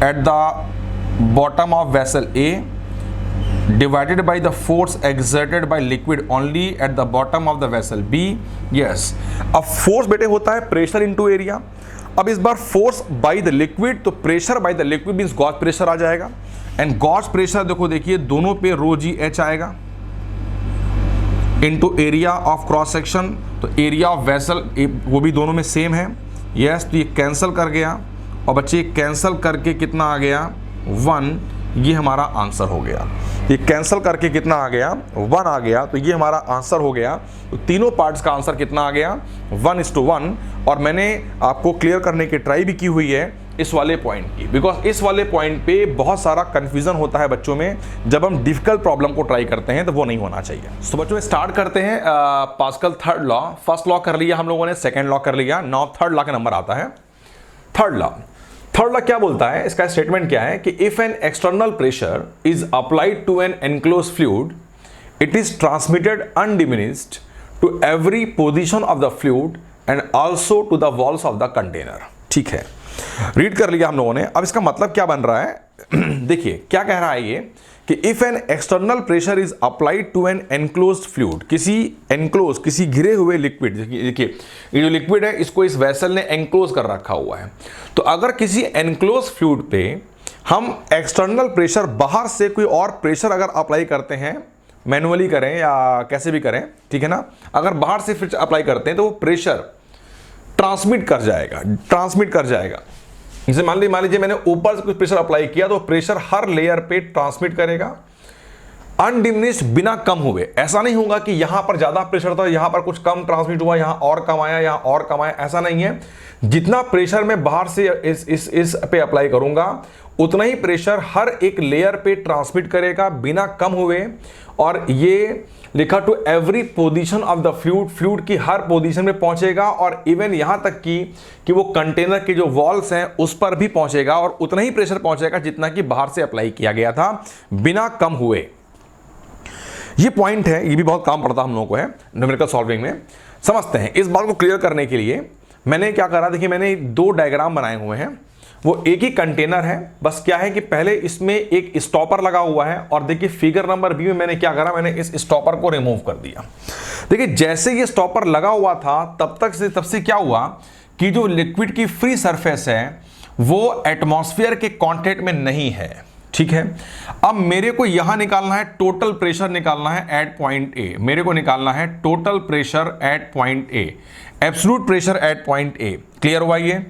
at the bottom of vessel A divided by the force exerted by liquid only at the bottom of the vessel B. Yes, अब force बेटे होता है pressure into area. अब इस बार फोर्स बाय द लिक्विड, तो pressure by the liquid means gauge pressure आ जाएगा। एंड गॉज प्रेशर देखो देखिए दोनों पे रो जी एच आएगा into area of cross section. तो एरिया ऑफ वेसल वो भी दोनों में सेम है। यस, तो ये कैंसिल कर गया और बच्चे कैंसिल करके कितना आ गया 1। ये हमारा आंसर हो गया। ये कैंसिल करके कितना आ गया 1 आ गया। तो ये हमारा आंसर हो गया। तो तीनों पार्ट्स का आंसर कितना आ गया 1:1। और मैंने आपको क्लियर करने की ट्राई भी की हुई है इस वाले पॉइंट की, बिकॉज इस वाले पॉइंट पे बहुत सारा कंफ्यूजन होता है बच्चों में जब हम डिफिकल्ट प्रॉब्लम को ट्राई करते हैं, तो वो नहीं होना चाहिए। तो बच्चों स्टार्ट करते हैं pascal third law. First law कर लिया हम लोगों ने, सेकंड लॉ कर लिया, नाउ थर्ड लॉ का नंबर आता है थर्ड लॉ। थर्ड लॉ क्या बोलता है, इसका स्टेटमेंट क्या है कि if an external pressure is applied to an enclose fluid it is transmitted undiminished to every position of the fluid and also to the walls of the container. ठीक है, read कर लिया हम लोगों ने। अब इसका मतलब क्या बन रहा है देखिए क्या कह रहा है ये कि if an external pressure is applied to an enclosed fluid, किसी घिरे हुए लिक्विड, देखिए ये जो लिक्विड है इसको इस वेसल ने एनक्लोज कर रखा हुआ है। तो अगर किसी एनक्लोज फ्लूइड पे हम एक्सटर्नल प्रेशर बाहर से कोई और प्रेशर अगर अप्लाई करते हैं, मैनुअली करें या कैसे भी करें, ठीक है ना, अगर बाहर से फिर अप्लाई करते हैं तो वो प्रेशर ट्रांसमिट कर जाएगा। जैसे मान लीजिए मैंने ऊपर से कुछ प्रेशर अप्लाई किया तो प्रेशर हर लेयर पे ट्रांसमिट करेगा अनडिमिनिश्ड, बिना कम हुए। ऐसा नहीं होगा कि यहां पर ज्यादा प्रेशर था, यहां पर कुछ कम ट्रांसमिट हुआ, यहां और कम आया, यहां और कम आया, ऐसा नहीं है। जितना प्रेशर मैं बाहर से इस पे अप्लाई करूंगा उतना ही प्रेशर हर एक लेयर पे ट्रांसमिट करेगा बिना कम हुए। और ये लिखा to every position of the fluid की हर पोजीशन में पहुंचेगा, और इवन यहां तक कि वो कंटेनर के जो वॉल्स हैं उस पर भी पहुंचेगा और उतना ही प्रेशर पहुंचेगा जितना कि बाहर से अप्लाई किया गया था बिना कम हुए। ये पॉइंट है, ये भी बहुत काम पड़ता हम लोगों को है न्यूमेरिकल सॉल्विंग में। समझते हैं। इस बात को क्लियर करने के लिए मैंने क्या करा, देखिए मैंने 2 डायग्राम बनाए हुए हैं। वो एक ही कंटेनर है, बस क्या है कि पहले इसमें एक स्टॉपर लगा हुआ है, और देखिए फिगर नंबर बी में मैंने क्या करा, मैंने इस स्टॉपर को रिमूव कर दिया। देखिए जैसे ये स्टॉपर लगा हुआ था तब से क्या हुआ कि जो लिक्विड की फ्री सरफेस है वो एटमॉस्फेयर के कांटेक्ट में नहीं है। ठीक है, अब मेरे को यहां निकालना है टोटल प्रेशर, निकालना है एट पॉइंट ए। मेरे को निकालना है total pressure at point A, absolute pressure at point A. Clear हुआ ये?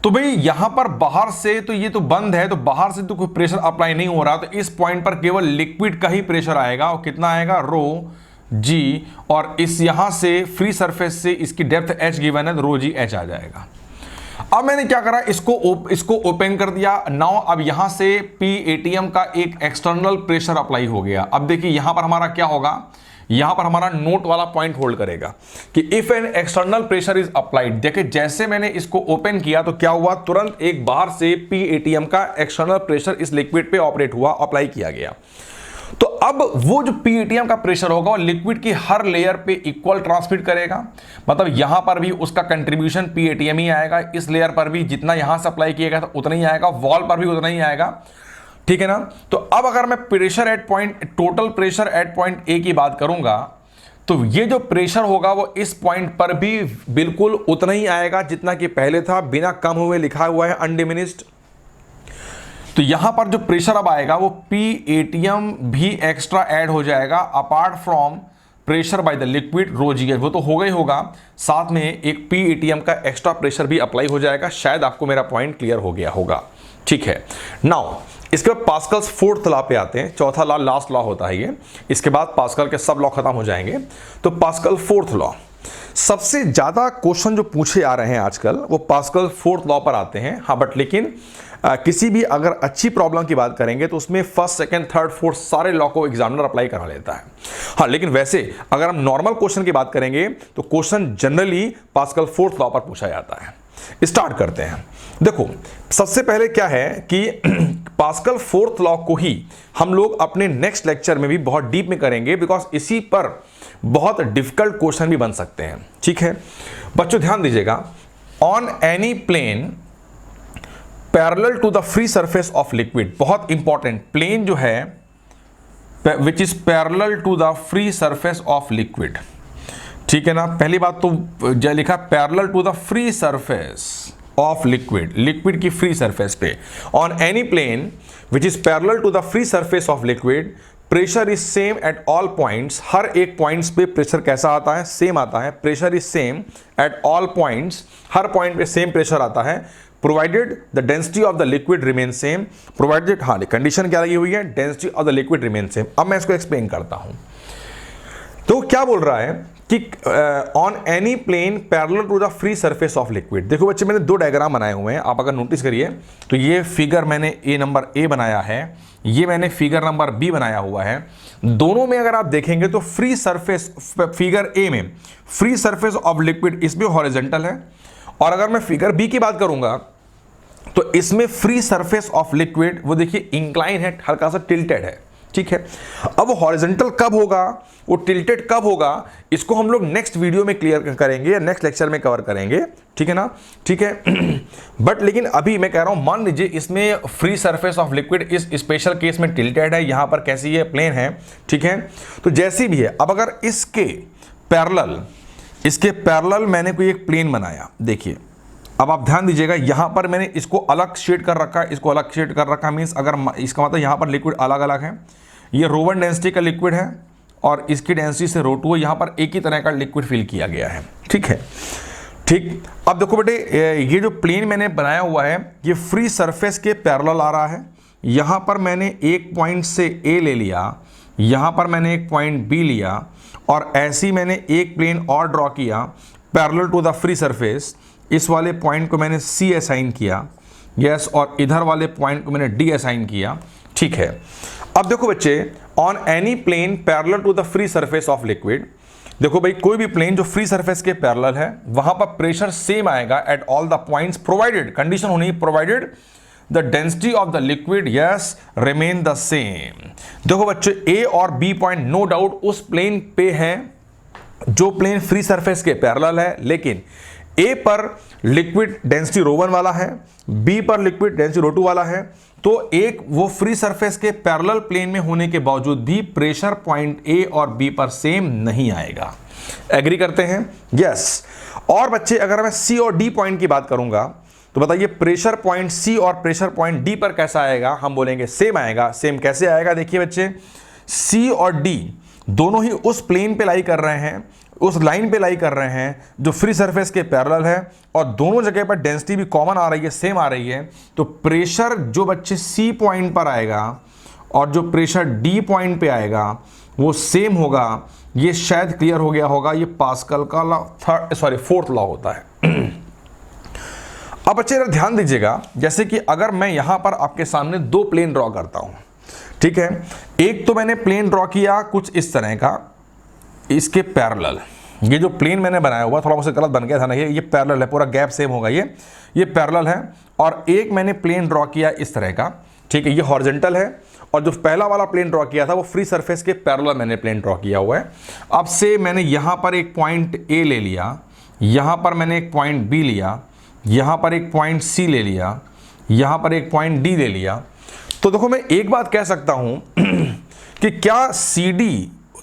तो भाई यहां पर बाहर से तो ये तो बंद है, तो बाहर से तो कोई प्रेशर अप्लाई नहीं हो रहा, तो इस पॉइंट पर केवल लिक्विड का ही प्रेशर आएगा। और कितना आएगा, रो जी, और इस यहां से फ्री सरफेस से इसकी डेप्थ एच गिवन है, तो रो जी एच आ जाएगा। अब मैंने क्या करा, इसको ओपन कर दिया। नाउ अब यहां से पी एटीएम का एक एक्सटर्नल प्रेशर अप्लाई हो गया। अब देखिए यहां पर हमारा क्या होगा, यहां पर हमारा नोट वाला पॉइंट होल्ड करेगा कि if an external pressure is applied. देखिए जैसे मैंने इसको ओपन किया तो क्या हुआ, तुरंत एक बाहर से पी एटीएम का एक्सटर्नल प्रेशर इस लिक्विड पे ऑपरेट हुआ, अप्लाई किया गया। तो अब वो जो पी एटीएम का प्रेशर होगा वो लिक्विड की हर लेयर पे इक्वल ट्रांसमिट करेगा। मतलब यहां पर भी उसका कंट्रीब्यूशन पी एटीएम ही आएगा, इस लेयर पर भी जितना यहां से अप्लाई किया गया था उतना ही आएगा, वॉल पर भी उतना ही आएगा। ठीक है ना। तो अब अगर मैं pressure at point, total pressure at point ए की बात करूंगा, तो ये जो प्रेशर होगा वो इस पॉइंट पर भी बिल्कुल उतना ही आएगा जितना कि पहले था, बिना कम हुए, लिखा हुआ है अनडिमिनिश्ड। तो यहां पर जो प्रेशर अब आएगा वो पी एटीएम भी एक्स्ट्रा ऐड हो जाएगा apart from pressure by the liquid rho g h, वो तो होगा ही होगा, साथ में एक पी एटीएम का एक्स्ट्रा प्रेशर भी अप्लाई हो जाएगा। शायद आपको मेरा पॉइंट क्लियर हो गया होगा। ठीक है, नाउ इसके बाद पास्कल्स फोर्थ लॉ पे आते हैं। चौथा लॉ लास्ट लॉ होता है ये, इसके बाद पास्कल के सब लॉ खत्म हो जाएंगे। तो पास्कल फोर्थ लॉ, सबसे ज्यादा क्वेश्चन जो पूछे आ रहे हैं आजकल वो पास्कल फोर्थ लॉ पर आते हैं। हाँ, बट लेकिन किसी भी अगर अच्छी प्रॉब्लम की बात करेंगे तो उसमें फर्स्ट, सेकंड, थर्ड, फोर्थ सारे लॉ को एग्जामिनर अप्लाई करा लेता है। हाँ, लेकिन वैसे अगर हम नॉर्मल क्वेश्चन की बात करेंगे तो question generally pascal fourth law पर पूछा जाता है। स्टार्ट करते हैं। देखो, सबसे पहले क्या है कि पास्कल फोर्थ लॉ को ही हम लोग अपने नेक्स्ट लेक्चर में भी बहुत डीप में करेंगे, बिकॉज इसी पर बहुत डिफिकल्ट क्वेश्चन भी बन सकते हैं। ठीक है बच्चों, ध्यान दीजिएगा। On any plane parallel to the free surface of liquid, बहुत इंपॉर्टेंट, प्लेन जो है which is parallel to the free surface of liquid. ठीक है ना, पहली बात तो जो लिखा parallel to the free surface of liquid, liquid की फ्री सरफेस पे। On any plane which is parallel to the free surface of liquid, pressure is same at all points, हर एक पॉइंट्स पे प्रेशर कैसा आता है, सेम आता है। Pressure is same at all points, her point पे सेम प्रेशर आता है, provided the density of the liquid remain same, provided, हाँ कंडीशन क्या लगी हुई है, density of the liquid remain same. अब मैं इसको एक्सप्लेन करता हूं। तो क्या बोल रहा है कि on any plane parallel to the free surface of liquid. देखो बच्चे, मैंने दो डायग्राम बनाए हुए हैं, आप अगर नोटिस करिए तो ये फिगर मैंने नंबर ए बनाया है, ये मैंने फिगर नंबर बी बनाया हुआ है। दोनों में अगर आप देखेंगे तो फ्री सरफेस, फिगर ए में फ्री सरफेस ऑफ लिक्विड इसमें हॉरिजॉन्टल है, और अगर मैं फिगर बी की बात करूंगा तो इसमें फ्री सरफेस ऑफ लिक्विड वो देखिए इंक्लाइन है, हल्का सा टिल्टेड है। ठीक है, अब वो हॉरिजॉन्टल कब होगा, वो टिल्टेड कब होगा, इसको हम लोग नेक्स्ट वीडियो में क्लियर करेंगे या नेक्स्ट लेक्चर में कवर करेंगे। ठीक है ना, ठीक है। बट लेकिन अभी मैं कह रहा हूं, मान लीजिए इसमें फ्री सरफेस ऑफ लिक्विड इस स्पेशल केस में टिल्टेड है, यहां पर कैसी है, प्लेन है। ठीक है, तो जैसी भी है, अब अगर इसके पैरेलल मैंने कोई एक प्लेन बनाया, देखिए अब आप ध्यान दीजिएगा, यहां पर मैंने इसको अलग शेड कर रखा है, इसको अलग शेड कर रखा, मींस अगर इसका मतलब यहां पर लिक्विड अलग अलग है, ये रो1 डेंसिटी का लिक्विड है और इसकी डेंसिटी से रो2 है, यहां पर एक ही तरह का लिक्विड फिल किया गया है। ठीक है, ठीक। अब देखो बेटे, ये जो प्लेन मैंने बनाया हुआ है ये फ्री सरफेस के पैरेलल आ रहा है। यहां पर मैंने एक पॉइंट से ए ले लिया, यहां पर मैंने एक पॉइंट बी लिया, और ऐसे ही मैंने एक प्लेन और ड्रॉ किया parallel to the free surface. इस वाले पॉइंट को मैंने सी असाइन किया, यस, और इधर वाले पॉइंट को मैंने डी असाइन किया। ठीक है, अब देखो बच्चे, on any plane parallel to the free surface of liquid, देखो भाई कोई भी प्लेन जो फ्री सरफेस के पैरेलल है वहां पर प्रेशर सेम आएगा at all the points, provided, condition होनी provided the density of the liquid yes remain the same. देखो बच्चे, ए और बी पॉइंट नो डाउट उस प्लेन पे है जो प्लेन फ्री सरफेस के पैरेलल है, लेकिन ए पर लिक्विड डेंसिटी रो1 वाला है, बी पर लिक्विड डेंसिटी रो2 वाला है, तो एक वो फ्री सरफेस के पैरेलल प्लेन में होने के बावजूद भी प्रेशर पॉइंट ए और बी पर सेम नहीं आएगा। एग्री करते हैं? यस। और बच्चे, अगर मैं सी और डी पॉइंट की बात करूंगा तो बताइए प्रेशर पॉइंट सी और प्रेशर पॉइंट डी पर कैसा आएगा, हम बोलेंगे सेम आएगा। सेम कैसे आएगा, देखिए बच्चे, सी और डी दोनों ही उस प्लेन पे लाई कर रहे हैं, उस लाइन पे लाई कर रहे हैं जो फ्री सरफेस के पैरेलल है, और दोनों जगह पर डेंसिटी भी कॉमन आ रही है, सेम आ रही है, तो प्रेशर जो बच्चे सी पॉइंट पर आएगा और जो प्रेशर डी पॉइंट पे आएगा वो सेम होगा। ये शायद क्लियर हो गया होगा, ये पास्कल का लॉ, फोर्थ लॉ होता है। अब बच्चे जरा ध्यान दीजिएगा, जैसे कि अगर मैं यहां पर आपके सामने दो प्लेन ड्रॉ करता हूं, ठीक है, एक तो मैंने प्लेन ड्रॉ किया कुछ इस तरह का, इसके पैरेलल, ये जो प्लेन मैंने बनाया हुआ थोड़ा मुझसे गलत बन गया था ना, ये पैरेलल है, पूरा गैप सेम होगा, ये पैरेलल है, और एक मैंने प्लेन ड्रॉ किया इस तरह का, ठीक है, ये हॉरिजॉन्टल है, और जो पहला वाला प्लेन ड्रॉ किया था वो फ्री सरफेस के पैरेलल मैंने प्लेन ड्रॉ किया हुआ है। अब से मैंने यहां पर एक पॉइंट ए ले लिया, यहां पर मैंने एक पॉइंट बी लिया, यहां पर एक पॉइंट सी ले लिया, यहां पर एक पॉइंट डी ले लिया। तो देखो, मैं एक बात कह सकता हूं कि क्या CD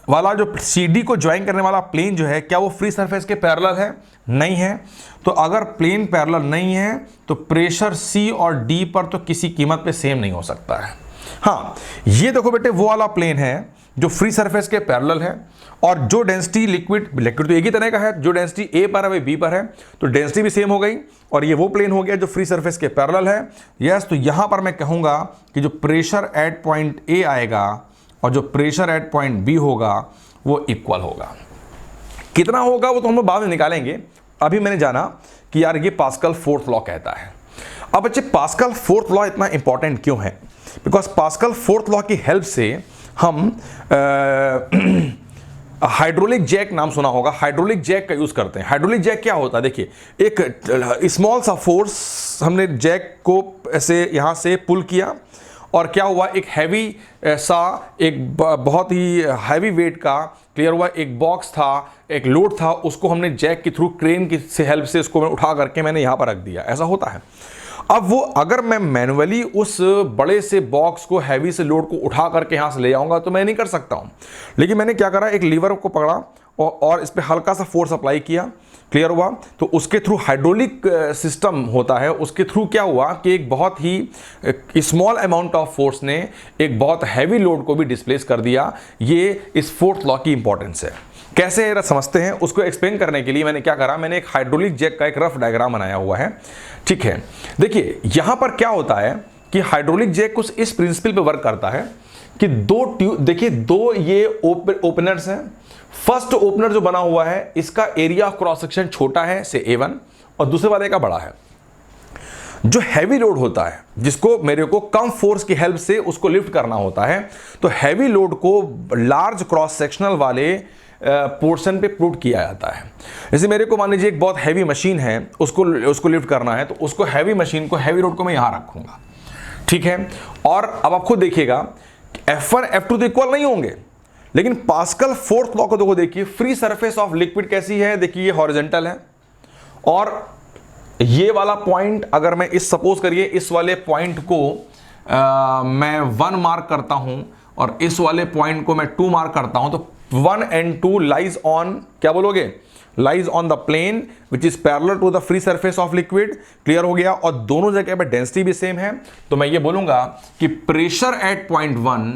वाला, जो CD को ज्वाइन करने वाला प्लेन जो है, क्या वो फ्री सरफेस के पैरेलल है? नहीं है। तो अगर प्लेन पैरेलल नहीं है तो प्रेशर C और D पर तो किसी कीमत पे सेम नहीं हो सकता है। हाँ, ये देखो बेटे, वो वाला प्लेन है जो फ्री सरफेस के पैरेलल है, और जो डेंसिटी लिक्विड तो एक ही तरह का है, जो डेंसिटी ए पर है वही बी पर है, तो डेंसिटी भी सेम हो गई, और ये वो प्लेन हो गया जो फ्री सरफेस के पैरेलल है। यस, तो यहां पर मैं कहूंगा कि जो प्रेशर एट पॉइंट ए आएगा और जो प्रेशर एट पॉइंट बी होगा वो इक्वल होगा। कितना होगा वो तो हम लोग बाद में निकालेंगे, अभी मैंने जाना कि यार ये पास्कल फोर्थ लॉ कहता है। अब बच्चे, पास्कल फोर्थ लॉ इतना इंपॉर्टेंट क्यों है? बिकॉज पास्कल फोर्थ लॉ की हेल्प से हम हाइड्रोलिक जैक नाम सुना होगा, हाइड्रोलिक जैक का यूज करते हैं। हाइड्रोलिक जैक क्या होता है, देखिए एक स्मॉल सा फोर्स, हमने जैक को ऐसे यहां से पुल किया और क्या हुआ, एक हैवी सा, एक बहुत ही हैवी वेट का, क्लियर हुआ, एक बॉक्स था, एक लोड था, उसको हमने जैक के थ्रू, क्रेन की से हेल्प से उसको मैं उठा करके मैंने यहां पर रख दिया। ऐसा होता है। अब वो अगर मैं मैनुअली उस बड़े से बॉक्स को, हैवी से लोड को उठा करके यहां से ले आऊंगा तो मैं नहीं कर सकता हूं। लेकिन मैंने क्या करा, एक लीवर को पकड़ा और इस पर हल्का सा फोर्स अप्लाई किया, क्लियर हुआ, तो उसके थ्रू हाइड्रोलिक सिस्टम होता है, उसके थ्रू क्या हुआ कि एक बहुत ही स्मॉल अमाउंट ऑफ फोर्स ने एक बहुत हैवी लोड को भी डिस्प्लेस कर दिया। ये इस फोर्थ लॉ की इंपॉर्टेंस है। कैसे है समझते हैं। उसको एक्सप्लेन करने के लिए मैंने क्या करा, मैंने एक हाइड्रोलिक जैक का एक रफ डायग्राम बनाया हुआ है, ठीक है। देखिए यहां पर क्या होता है कि हाइड्रोलिक जैक कुछ इस प्रिंसिपल पे वर्क करता है कि दो ट्यूब, देखिए दो ये ओपनर्स हैं। फर्स्ट ओपनर जो बना हुआ है इसका एरिया ऑफ क्रॉस सेक्शन छोटा है से A1 और दूसरे वाले का बड़ा है। जो हैवी लोड होता है जिसको मेरे को कम फोर्स की हेल्प से उसको लिफ्ट करना होता है, तो हैवी लोड को लार्ज क्रॉस सेक्शनल वाले पोर्शन पे पुट किया जाता है। जैसे मेरे को मान लीजिए एक बहुत हैवी मशीन है, उसको लिफ्ट करना है, तो उसको हैवी मशीन को, हैवी लोड को मैं यहां रखूंगा, ठीक है। और अब आप खुद देखिएगा F1 F2 तो इक्वल नहीं होंगे, लेकिन पास्कल फोर्थ लॉ को देखिए, फ्री सरफेस ऑफ लिक्विड कैसी है, देखिए ये हॉरिजॉन्टल है और ये वाला पॉइंट, अगर मैं इस सपोज करिए इस वाले पॉइंट को मैं 1 मार्क करता हूं और इस वाले पॉइंट को मैं 2 मार्क करता हूं, तो 1 and 2 लाइज ऑन, क्या बोलोगे, lies on the plane which is parallel to the free surface of liquid, clear हो गया। और दोनों जगह पे डेंसिटी भी सेम है, तो मैं ये बोलूंगा कि pressure at point 1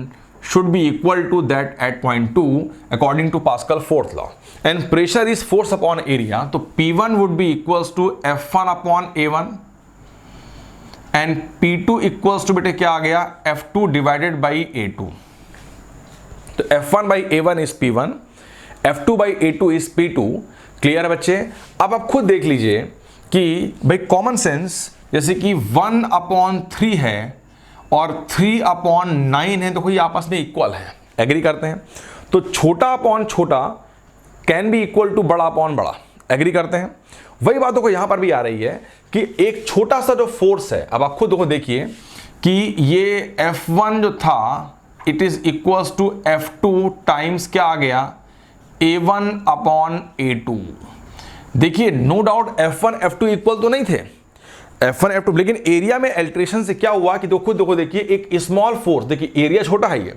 should be equal to that at point 2 according to Pascal fourth law, and pressure is force upon area, तो P1 would be equals to F1 upon A1 and P2 equals to, बेटे क्या आ गया, F2 divided by A2। तो F1 by A1 is P1, F2 by A2 is P2, clear है बच्चे। अब आप खुद देख लीजिए कि भाई कॉमन सेंस, जैसे कि 1 upon 3 है और 3 upon 9 है, तो कोई आपस में इक्वल है, एग्री करते हैं। तो छोटा अपॉन छोटा कैन बी इक्वल टू बड़ा अपॉन बड़ा, एग्री करते हैं। वही बातों को यहां पर भी आ रही है कि एक छोटा सा जो फोर्स है, अब आप खुद को देखिए कि ये F1 जो था it is equals to F2 times क्या आ गया, A1 अपॉन A2। देखिए no doubt F1 F2 equal तो नहीं थे, F1 F2, लेकिन एरिया में अल्टरेशन से क्या हुआ कि खुद देखो, देखिए एक स्मॉल फोर्स, देखिए एरिया छोटा है ये,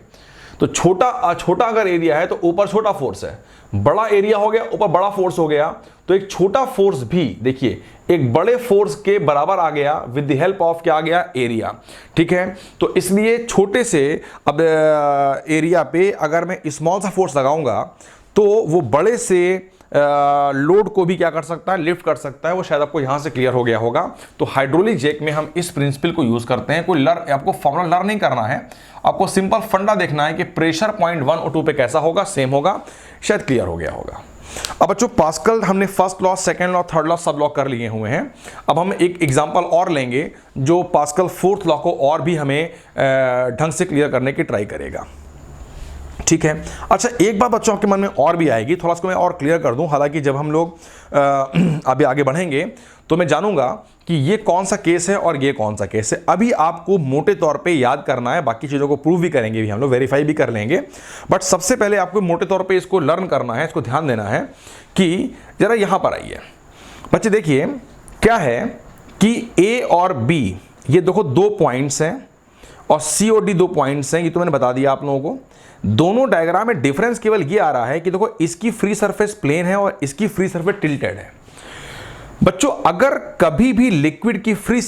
तो छोटा अगर एरिया है तो ऊपर छोटा फोर्स है, बड़ा एरिया हो गया ऊपर बड़ा फोर्स हो गया, तो एक छोटा फोर्स भी देखिए एक बड़े फोर्स के बराबर आ गया विद द हेल्प ऑफ क्या आ गया, एरिया, ठीक है। तो इसलिए छोटे से अब एरिया पे अगर मैं स्मॉल सा फोर्स लगाऊंगा तो वो बड़े से लोड को भी क्या कर सकता है, लिफ्ट कर सकता है। वो शायद आपको यहां से क्लियर हो गया होगा। तो हाइड्रोलिक जैक में हम इस प्रिंसिपल को यूज करते हैं। कोई आपको फॉर्मूला लर्न नहीं करना है, आपको सिंपल फंडा देखना है कि प्रेशर पॉइंट 1 और 2 पे कैसा होगा, सेम होगा, शायद क्लियर हो गया होगा। अब बच्चों पास्कल हमने first law, second law, third law सब लॉ कर लिए हुए हैं। अब हम एक एग्जांपल और लेंगे जो पास्कल फोर्थ लॉ को और भी हमें ढंग से क्लियर करने की ट्राई करेगा, ठीक है। अच्छा एक बात बच्चों आपके मन में और भी आएगी, थोड़ा सा मैं और क्लियर कर दूं। हालांकि जब हम लोग अभी आगे बढ़ेंगे तो मैं जानूंगा कि ये कौन सा केस है और ये कौन सा केस है। अभी आपको मोटे तौर पे याद करना है, बाकी चीज़ों को प्रूव भी करेंगे भी हम लोग, वेरीफाई भी कर लेंगे, बट सबसे पहले आपको मोटे तौर पे इसको लर्न करना है, इसको ध्यान देना है कि जरा यहाँ पर आइए बच्चे। देखिए क्या है कि A और B ये देखो 2 पॉइंट्स हैं और C और D 2 पॉइंट्स हैं, ये तो मैंने बता दिया आप लोगों को। दोनों डायग्राम में डिफरेंस केवल ये आ रहा है कि देखो इसकी फ्री सरफेस प्लेन है और इसकी फ्री सरफेस टिल्टेड है। बच्चों अगर कभी भी लिक्विड की फ्री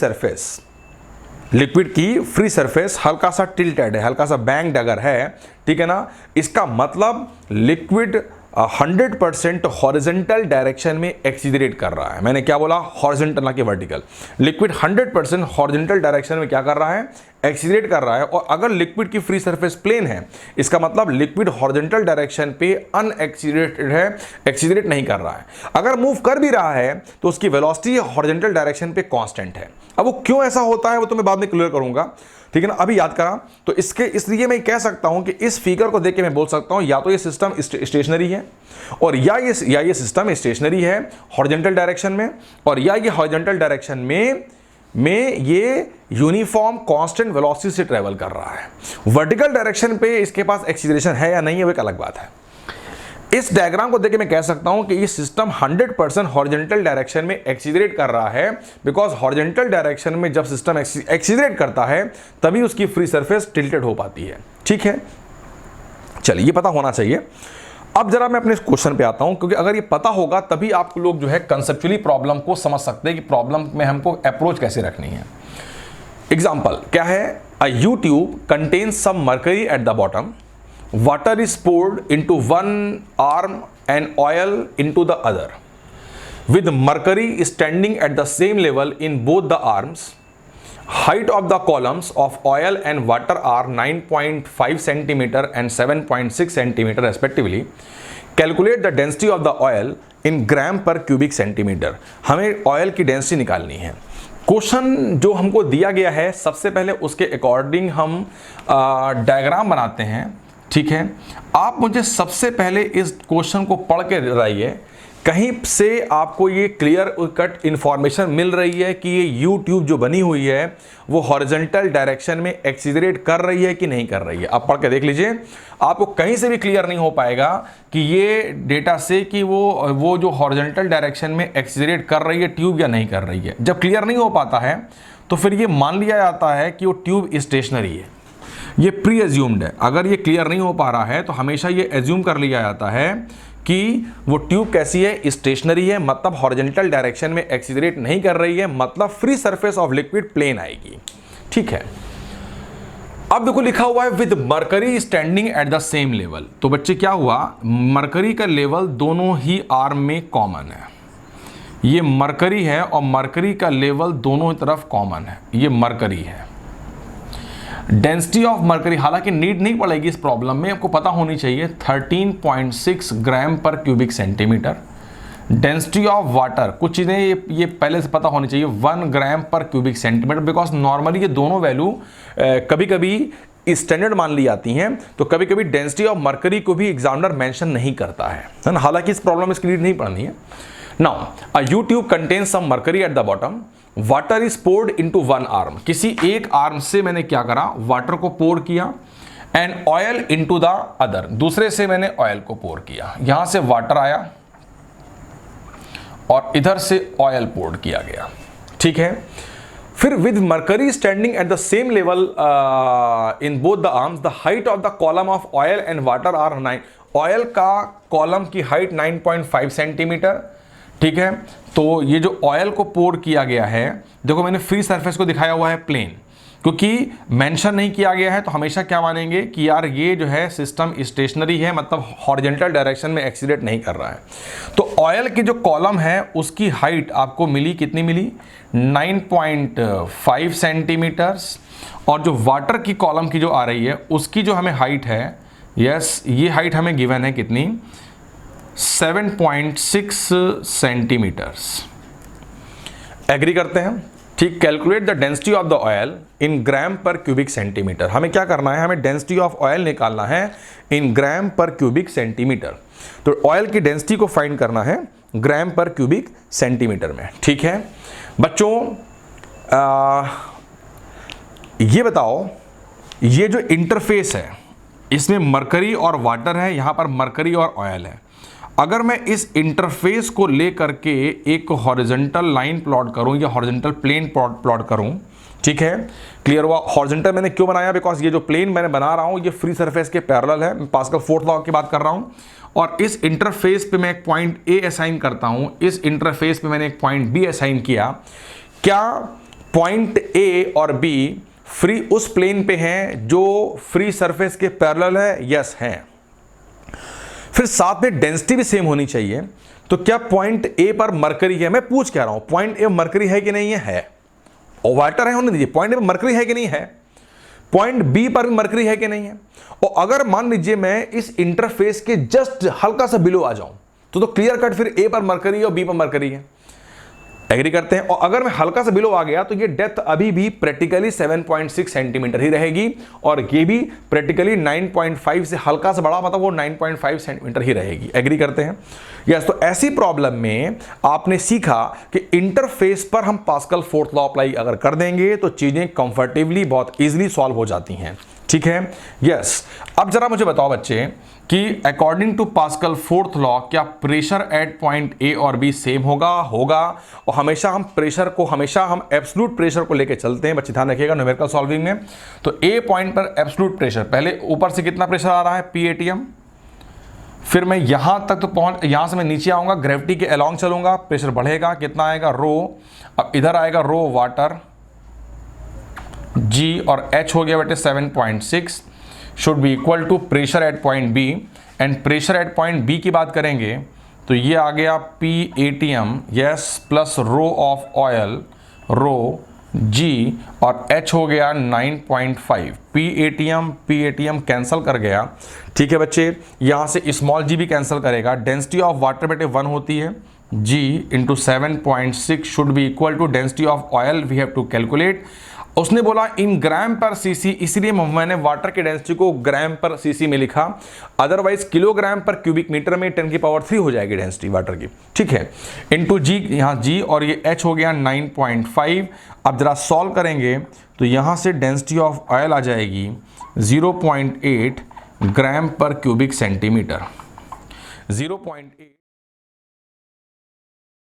सरफेस हल्का सा टिल्टेड है, हल्का सा बैंक्ड अगर है, ठीक है ना, इसका मतलब लिक्विड 100% हॉरिजॉन्टल डायरेक्शन में एक्सीलरेट कर रहा है। मैंने क्या बोला, हॉरिजॉन्टल ना कि वर्टिकल। लिक्विड 100% हॉरिजॉन्टल डायरेक्शन में क्या कर रहा है, एक्सीलरेट कर रहा है। और अगर लिक्विड की फ्री सरफेस प्लेन है, इसका मतलब लिक्विड हॉरिजॉन्टल डायरेक्शन पे अनएक्सीलरेटेड है, एक्सीलरेट नहीं कर रहा है। अगर मूव कर भी रहा है तो उसकी वेलोसिटी हॉरिजॉन्टल डायरेक्शन पे कांस्टेंट है। अब वो क्यों ऐसा होता है वो तो मैं बाद में क्लियर करूंगा। ठीक है ना, अभी याद करा। तो इसलिए मैं कह सकता हूं कि इस फिगर को देख के मैं बोल सकता हूं या तो ये सिस्टम स्टेशनरी है, और या ये सिस्टम स्टेशनरी है हॉरिजॉन्टल डायरेक्शन में, और या ये हॉरिजॉन्टल डायरेक्शन में ये यूनिफॉर्म कांस्टेंट वेलोसिटी से ट्रेवल कर रहा है। वर्टिकल डायरेक्शन पे इसके पास एक्सीलरेशन है या नहीं है वो एक अलग बात है। इस डायग्राम को देख के मैं कह सकता हूं कि ये सिस्टम 100% हॉरिजॉन्टल डायरेक्शन में एक्सीलरेट कर रहा है, बिकॉज हॉरिजॉन्टल डायरेक्शन में जब सिस्टम एक्सीलरेट करता है तभी उसकी फ्री सरफेस टिल्टेड हो पाती है। ठीक है, चलिए ये पता होना चाहिए। अब जरा मैं अपने क्वेश्चन पे आता हूं, क्योंकि अगर ये पता होगा तभी आप लोग जो है कंसेप्चुअली प्रॉब्लम को समझ सकते हैं कि प्रॉब्लम में हमको अप्रोच कैसे रखनी है। एग्जाम्पल क्या है, a U tube contains some mercury at the bottom, water is poured into one arm and oil into the other, with mercury standing at the same level in both the arms. Height of the columns of oil and water are 9.5 cm and 7.6 cm respectively. Calculate the density of the oil in gram per cubic centimeter. हमें oil की density निकालनी है। Question जो हमको दिया गया है, सबसे पहले उसके अकॉर्डिंग हम डायग्राम बनाते हैं। ठीक है, आप मुझे सबसे पहले इस क्वेश्चन को पढ़ के बताइए, कहीं से आपको ये क्लियर कट इंफॉर्मेशन मिल रही है कि ये यू ट्यूब जो बनी हुई है वो हॉरिजॉन्टल डायरेक्शन में एक्सीलरेट कर रही है कि नहीं कर रही है। आप पढ़ के देख लीजिए, आपको कहीं से भी क्लियर नहीं हो पाएगा कि ये डेटा से कि वो जो हॉरिजॉन्टल डायरेक्शन में एक्सीलरेट कर रही है ट्यूब या नहीं कर रही है। जब क्लियर नहीं हो पाता है तो फिर ये मान लिया जाता है कि वो ट्यूब स्टेशनरी है, ये प्री एज्यूम्ड है। अगर ये क्लियर नहीं हो पा रहा है तो हमेशा ये एज्यूम कर लिया जाता है कि वो ट्यूब कैसी है, स्टेशनरी है, मतलब हॉरिजॉन्टल डायरेक्शन में एक्सीलरेट नहीं कर रही है, मतलब free surface of liquid plane आएगी। ठीक है, अब देखो लिखा हुआ है with mercury standing at the same level. तो बच्चे क्या हुआ, मर्करी का लेवल दोनों ही आर्म में कॉमन है। ये मर्करी है और मर्करी का लेवल दोनों तरफ कॉमन है, ये मर्करी है। डेंसिटी ऑफ मर्करी, हालांकि नीड नहीं पड़ेगी इस प्रॉब्लम में, आपको पता होनी चाहिए 13.6 ग्राम per cubic centimetre. Density of water, कुछ चीज़ें ये पहले से पता होनी चाहिए, 1 ग्राम per cubic centimetre, because normally ये दोनों वैल्यू कभी कभी स्टैंडर्ड मान ली जाती हैं, तो कभी कभी डेंसिटी ऑफ मर्करी को भी एग्जामिनर मेंशन नहीं करता है ना। हालांकि इस प्रॉब्लम में इसकी नीड नहीं पड़नी है। Now a U tube contains some mercury at the bottom, water is poured into one arm. किसी एक आर्म से मैंने क्या करा, वाटर को पोर किया, and oil into the other, दूसरे से मैंने ऑयल को पोर किया। यहां से वाटर आया और इधर से ऑयल पोर्ड किया गया। ठीक है, फिर with mercury standing at the same level in both the arms, the height of the column of oil and water are 9। Oil का कॉलम की हाइट 9.5 सेंटीमीटर। ठीक है, तो ये जो ऑयल को पोर किया गया है, देखो मैंने फ्री सरफेस को दिखाया हुआ है प्लेन, क्योंकि मेंशन नहीं किया गया है तो हमेशा क्या मानेंगे कि यार ये जो है सिस्टम स्टेशनरी है, मतलब हॉरिजॉन्टल डायरेक्शन में एक्सीलरेट नहीं कर रहा है। तो ऑयल की जो कॉलम है उसकी हाइट आपको मिली, कितनी मिली, 9.5 सेंटीमीटर्स, और जो वाटर की कॉलम की जो आ रही है उसकी जो हमें हाइट है, यस ये हाइट हमें गिवन है कितनी, 7.6 सेंटीमीटर्स। एग्री करते हैं? ठीक, calculate the density of the oil in gram per cubic centimetre. हमें क्या करना है, हमें डेंसिटी ऑफ ऑयल निकालना है इन ग्राम पर क्यूबिक सेंटीमीटर। तो ऑयल की डेंसिटी को फाइंड करना है ग्राम पर क्यूबिक सेंटीमीटर में। ठीक है बच्चों, ये बताओ, ये जो इंटरफेस है इसमें मरकरी और वाटर है, यहां पर मरकरी और ऑयल है। अगर मैं इस इंटरफेस को ले करके एक हॉरिजॉन्टल लाइन प्लॉट करूं या हॉरिजॉन्टल प्लेन प्लॉट करूं, ठीक है, क्लियर हुआ। हॉरिजॉन्टल मैंने क्यों बनाया, बिकॉज ये जो प्लेन मैंने बना रहा हूं ये फ्री सरफेस के पैरेलल है। मैं पास्कल फोर्थ लॉ की बात कर रहा हूं, और इस इंटरफेस पे मैं एक पॉइंट ए असाइन करता हूं, इस इंटरफेस पे मैंने एक पॉइंट बी असाइन किया। क्या पॉइंट ए और बी फ्री उस प्लेन पे हैं जो फ्री सरफेस के पैरेलल है? यस हैं। फिर साथ में डेंसिटी भी सेम होनी चाहिए। तो क्या पॉइंट ए पर मरकरी है? मैं पूछ क्या रहा हूं, पॉइंट ए मरकरी है कि नहीं है? और वाटर है होने दीजिए, पॉइंट ए पर मरकरी है कि नहीं है? पॉइंट बी पर भी मरकरी है कि नहीं है? और अगर मान लीजिए मैं इस इंटरफेस के जस्ट हल्का सा बिलो आ जाऊं तो क्लियर कट फिर ए पर मरकरी और बी पर मरकरी है। एग्री करते हैं। और अगर मैं हल्का सा बिलो आ गया तो ये डेप्थ अभी भी प्रैक्टिकली 7.6 सेंटीमीटर ही रहेगी, और ये भी प्रैक्टिकली 9.5 से हल्का सा बड़ा, मतलब वो 9.5 सेंटीमीटर ही रहेगी। एग्री करते हैं? यस। तो ऐसी प्रॉब्लम में आपने सीखा कि इंटरफेस पर हम पास्कल फोर्थ लॉ अप्लाई अगर कर देंगे तो चीजें कंफर्टेबली बहुत इजीली सॉल्व हो जाती हैं। ठीक है? यस। अब जरा मुझे बताओ बच्चे कि according to Pascal fourth law क्या प्रेशर एट पॉइंट ए और बी सेम होगा? और हमेशा हम प्रेशर को, हमेशा हम एब्सोल्यूट प्रेशर को लेके चलते हैं। बच्चे ध्यान रखिएगा न्यूमेरिकल सॉल्विंग में। तो ए पॉइंट पर एब्सोल्यूट प्रेशर, पहले ऊपर से कितना प्रेशर आ रहा है? PATM। फिर मैं यहां तक तो यहां से मैं नीचे आऊंगा, ग्रेविटी के अलोंग चलूंगा, प्रेशर बढ़ेगा, कितना आएगा? रो। अब इधर आएगा रो वाटर, G और H हो गया बेटे 7.6, should be equal to pressure at point B. And pressure at point B की बात करेंगे तो ये आ गया PATM, yes, plus rho of oil, rho G, और H हो गया 9.5। PATM कैंसिल कर गया। ठीक है बच्चे, यहां से स्मॉल g भी कैंसिल करेगा। डेंसिटी ऑफ वाटर बेटे 1 होती है, G into 7.6 should be equal to density of oil, we have to calculate. उसने बोला इन ग्राम पर सीसी, इसलिए मैंने वाटर की डेंसिटी को ग्राम पर सीसी में लिखा, अदरवाइज किलोग्राम पर क्यूबिक मीटर में 10³ हो जाएगी डेंसिटी वाटर की। ठीक है? इनटू जी, यहाँ जी और ये H हो गया 9.5। अब जरा सॉल्व करेंगे तो यहाँ से डेंसिटी ऑफ ऑयल आ जाएगी 0.8 ग्राम पर क्यूबिक सेंटीमीटर। 0.8